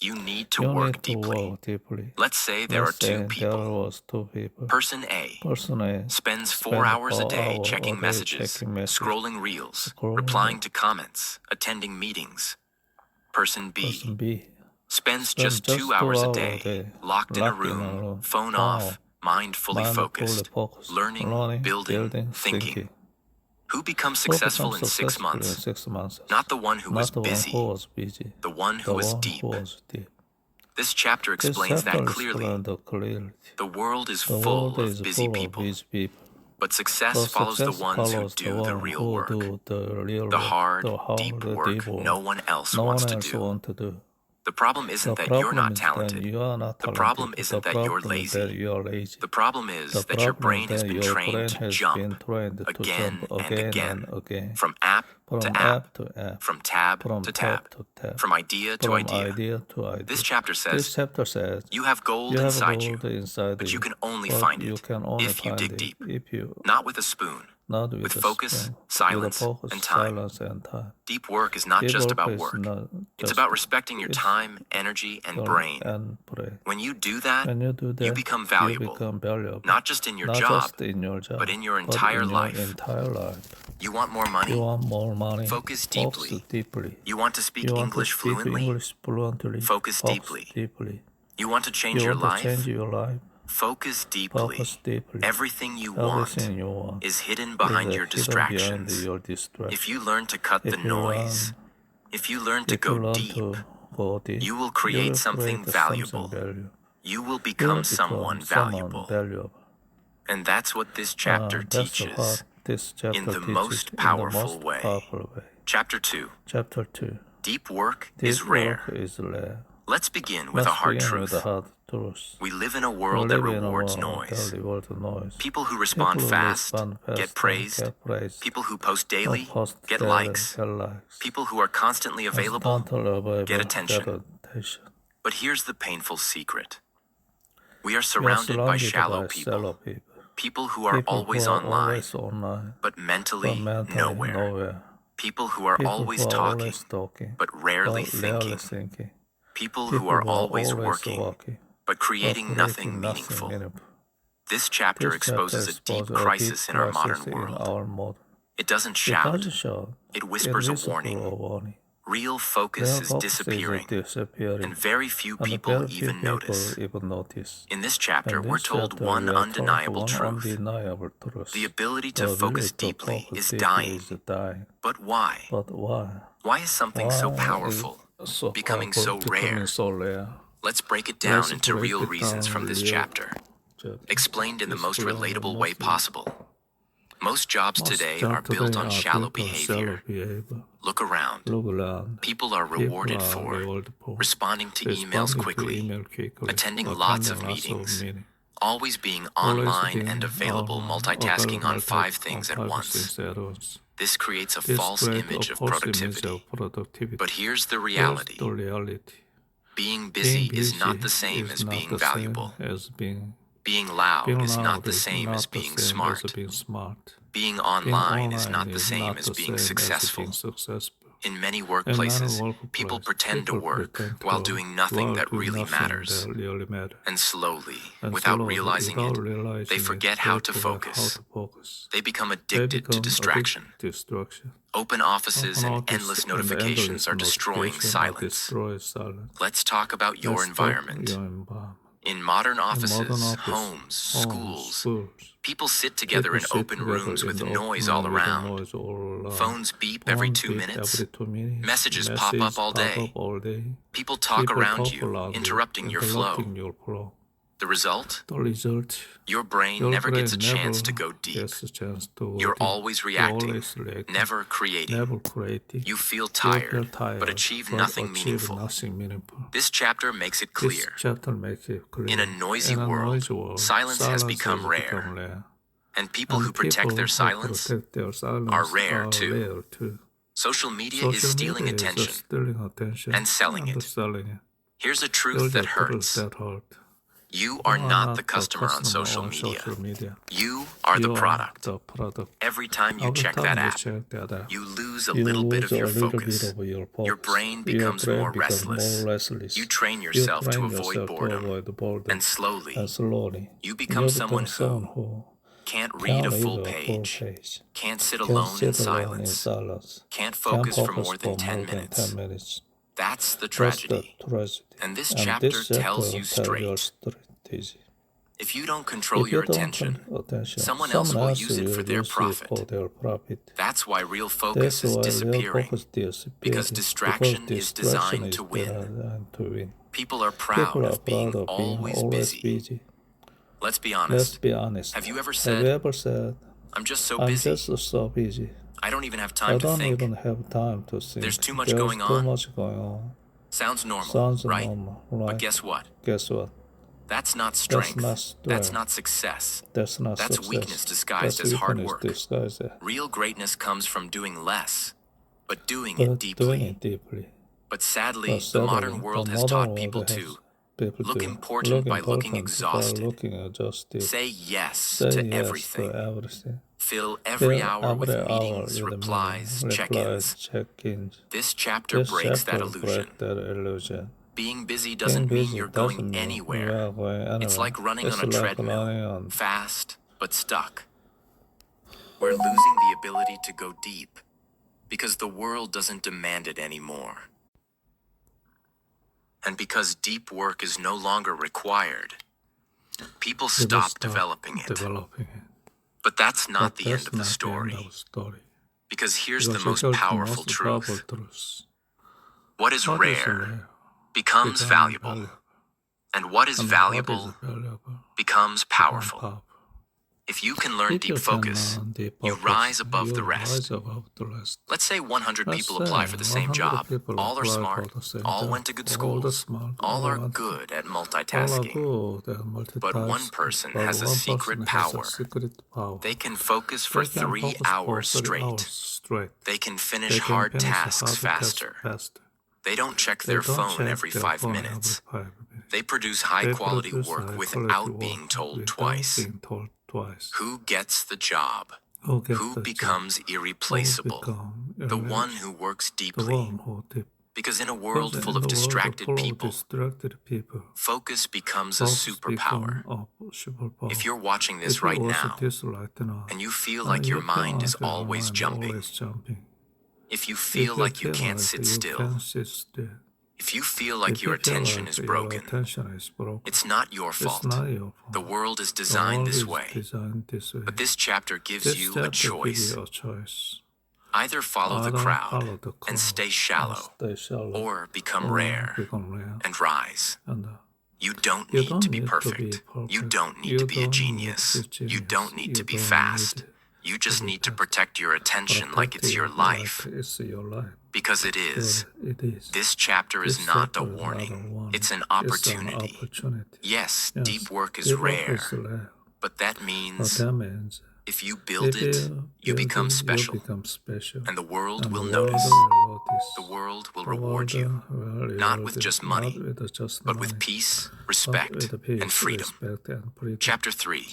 you need to work deeply. Let's say there are 2 people. Person A spends 4 hours a day checking messages, scrolling reels, replying to comments, attending meetings. Person B spends just 2 hours a day, locked in a room, phone off, mind fully focused, learning, building, thinking. Who becomes successful in 6 months? Not the one who was busy, the one who was deep. This chapter explains that clearly. The world is full of busy people, but success follows the ones who do the real work, the hard, deep work no one else wants to do. The problem isn't that you're not talented. The problem isn't that you're lazy. The problem is that your brain has been trained to jump again and again, from app to app, from tab to tab, from idea to idea. This chapter says, you have gold inside you, but you can only find it if you dig deep. Not with a spoon, not with the focus, strength, silence, with focus, and time. silence, and time. Deep work is not Deep just work about is work. not It's just- about respecting your it's time, energy, and brain. When you do that, When you do that, you become valuable. Not just in your not job, just in your job, but in your but entire in your life. entire life. You want more money? You want more money. Focus deeply. deeply. You want to speak You want English to speak fluently? English fluently. Focus deeply. deeply. You want to change You your want life? to change your life. Focus deeply. Focus deeply. Everything you want Everything you want is hidden behind your distractions. behind your distractions. If you learn to cut the noise, if you learn to go deep, you will create something valuable. You will become someone valuable. And that's what this chapter teaches in the most powerful way. Chapter 2. Chapter 2. Deep work Deep is rare. work is rare. Let's begin with a hard truth. truth. We live in a world that rewards noise. People who respond fast get praised. People who post daily get likes. People who are constantly available get attention. But here's the painful secret. We are surrounded by shallow people. People who are always online, but mentally nowhere. People who are always talking, but rarely thinking. People who are always working, but creating nothing meaningful. This chapter exposes a deep crisis in our modern world. It doesn't shout, it whispers a warning. Real focus is disappearing, and very few people even notice. In this chapter, we're told one undeniable truth. The ability to focus deeply is dying. But why? Why is something so powerful becoming so rare? Let's break it down into real reasons from this chapter, explained in the most relatable way possible. Most jobs today are built on shallow behavior. Look around. People are rewarded for responding to emails quickly, attending lots of meetings, always being online and available, multitasking on 5 things at once. This creates a false image of productivity. But here's the reality. Being busy is not the same as being valuable. Being loud is not the same as being smart. Being online is not the same as being successful. In many workplaces, people pretend to work while doing nothing that really matters. And slowly, without realizing it, they forget how to focus. They become addicted to distraction. Open offices and endless notifications are destroying silence. Let's talk about your environment. In modern offices, homes, schools, people sit together in open rooms with noise all around. Phones beep every 2 minutes. Messages pop up all day. People talk around you, interrupting your flow. The result? Your brain never gets a chance to go deep. You're always reacting, never creating. You feel tired, but achieve nothing meaningful. This chapter makes it clear. In a noisy world, silence has become rare. And people who protect their silence are rare too. Social media is stealing attention and selling it. Here's a truth that hurts. You are not the customer on social media. You are the product. Every time you check that app, you lose a little bit of your focus. Your brain becomes more restless. You train yourself to avoid boredom. And slowly, you become someone who can't read a full page, can't sit alone in silence, can't focus for more than 10 minutes. That's the tragedy. And this chapter tells you straight. If you don't control your attention, someone else will use it for their profit. That's why real focus is disappearing, because distraction is designed to win. People are proud of being always busy. Let's be honest. Have you ever said, I'm just so busy. I don't even have time to think. There's too much going on. Sounds normal, right? But guess what? That's not strength. That's not success. That's weakness disguised as hard work. Real greatness comes from doing less, but doing it deeply. But sadly, the modern world has taught people to look important by looking exhausted. Say yes to everything. Fill every hour with meetings, replies, check-ins. This chapter breaks that illusion. Being busy doesn't mean you're going anywhere. It's like running on a treadmill, fast but stuck. We're losing the ability to go deep because the world doesn't demand it anymore. And because deep work is no longer required, people stop developing it. But that's not the end of the story. Because here's the most powerful truth. What is rare becomes valuable, and what is valuable becomes powerful. If you can learn deep focus, you rise above the rest. Let's say 100 people apply for the same job. All are smart, all went to good schools, all are good at multitasking. But one person has a secret power. They can focus for 3 hours straight. They can finish hard tasks faster. They don't check their phone every 5 minutes. They produce high-quality work without being told twice. Who gets the job? Who becomes irreplaceable? The one who works deeply. Because in a world full of distracted people, focus becomes a superpower. If you're watching this right now, and you feel like your mind is always jumping, if you feel like you can't sit still, if you feel like your attention is broken, it's not your fault. The world is designed this way. But this chapter gives you a choice. Either follow the crowd and stay shallow, or become rare and rise. You don't need to be perfect. You don't need to be a genius. You don't need to be fast. You just need to protect your attention like it's your life. Because it is. This chapter is not a warning. It's an opportunity. Yes, deep work is rare. But that means if you build it, you become special. And the world will notice. The world will reward you. Not with just money, but with peace, respect, and freedom. Chapter 3.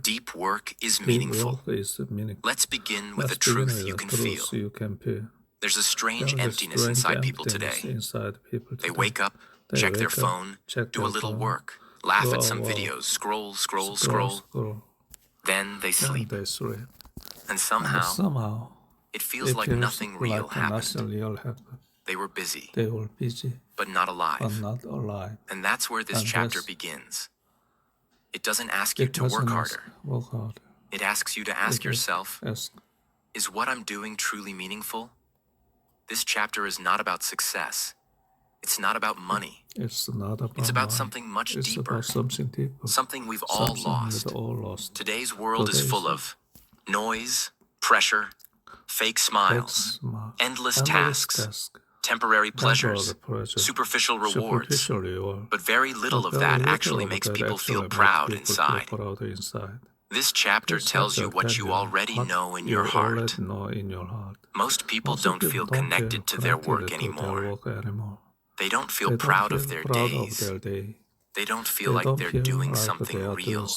Deep work is meaningful. Let's begin with a truth you can feel. There's a strange emptiness inside people today. They wake up, check their phone, do a little work, laugh at some videos, scroll. Then they sleep. And somehow, it feels like nothing real happened. They were busy, but not alive. And that's where this chapter begins. It doesn't ask you to work harder. It asks you to ask yourself, is what I'm doing truly meaningful? This chapter is not about success. It's not about money. It's about something much deeper. Something we've all lost. Today's world is full of noise, pressure, fake smiles, endless tasks, temporary pleasures, superficial rewards. But very little of that actually makes people feel proud inside. This chapter tells you what you already know in your heart. Most people don't feel connected to their work anymore. They don't feel proud of their days. They don't feel like they're doing something real.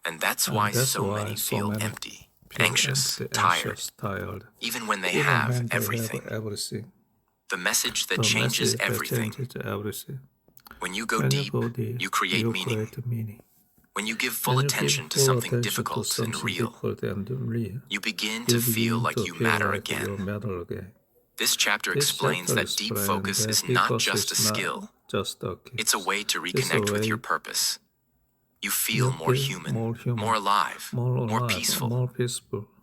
And that's why so many feel empty, anxious, tired, even when they have everything. The message that changes everything. When you go deep, you create meaning. When you give full attention to something difficult and real, you begin to feel like you matter again. This chapter explains that deep focus is not just a skill. It's a way to reconnect with your purpose. You feel more human, more alive, more peaceful.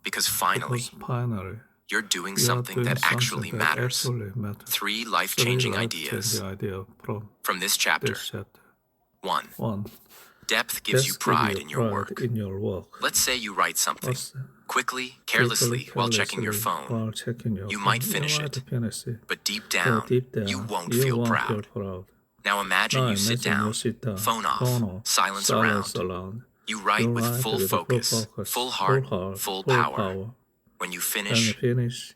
Because finally, you're doing something that actually matters. 3 life-changing ideas from this chapter. 1. Depth gives you pride in your work. Let's say you write something. Quickly, carelessly, while checking your phone. You might finish it, but deep down, you won't feel proud. Now imagine you sit down, phone off, silence around. You write with full focus, full heart, full power. When you finish,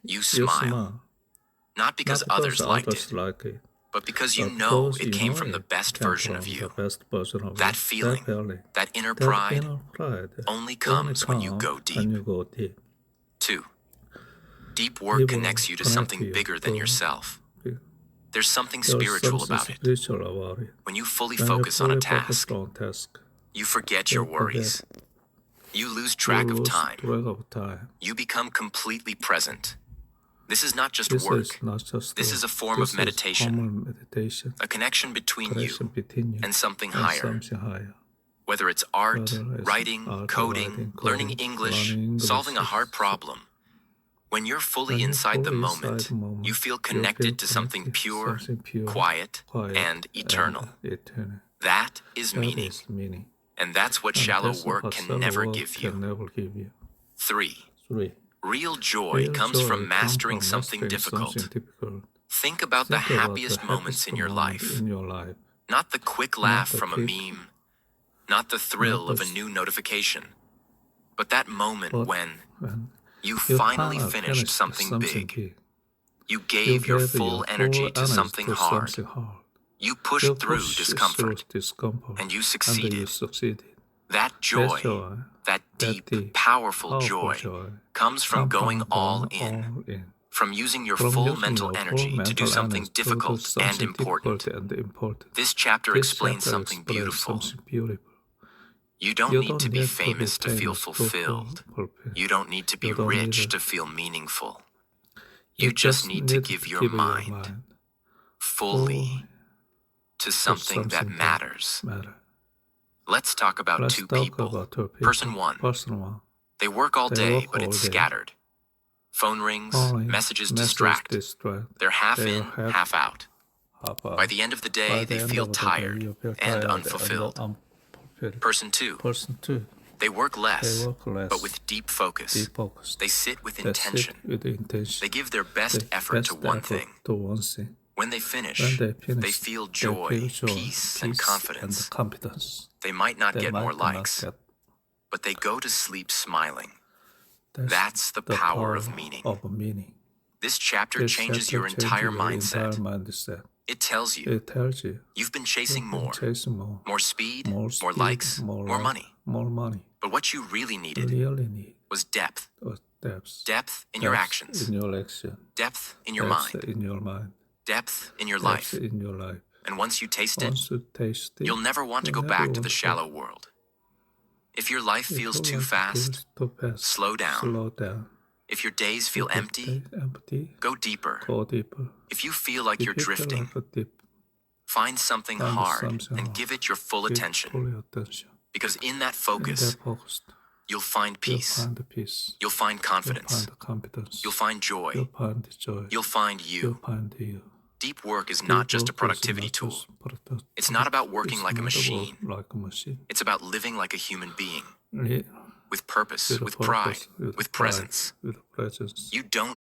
you smile. Not because others liked it, but because you know it came from the best version of you. That feeling, that inner pride, only comes when you go deep. 2. Deep work connects you to something bigger than yourself. There's something spiritual about it. When you fully focus on a task, you forget your worries. You lose track of time. You become completely present. This is not just work. This is a form of meditation, a connection between you and something higher. Whether it's art, writing, coding, learning English, solving a hard problem, when you're fully inside the moment, you feel connected to something pure, quiet, and eternal. That is meaning. And that's what shallow work can never give you. 3. Real joy comes from mastering something difficult. Think about the happiest moments in your life. Not the quick laugh from a meme, not the thrill of a new notification, but that moment when you finally finished something big. You gave your full energy to something hard. You pushed through discomfort, and you succeeded. That joy, that deep, powerful joy, comes from going all in, from using your full mental energy to do something difficult and important. This chapter explains something beautiful. You don't need to be famous to feel fulfilled. You don't need to be rich to feel meaningful. You just need to give your mind fully to something that matters. Let's talk about 2 people. Person 1. They work all day, but it's scattered. Phone rings, messages distract. They're half in, half out. By the end of the day, they feel tired and unfulfilled. Person 2. They work less, but with deep focus. They sit with intention. They give their best effort to one thing. When they finish, they feel joy, peace, and confidence. They might not get more likes, but they go to sleep smiling. That's the power of meaning. This chapter changes your entire mindset. It tells you you've been chasing more speed, more likes, more money. But what you really needed was depth. Depth in your actions. Depth in your mind. Depth in your life. And once you taste it, you'll never want to go back to the shallow world. If your life feels too fast, slow down. If your days feel empty, go deeper. If you feel like you're drifting, find something hard and give it your full attention. Because in that focus, you'll find peace. You'll find confidence. You'll find joy. You'll find you. Deep work is not just a productivity tool. It's not about working like a machine. It's about living like a human being. With purpose, with pride, with presence. You don't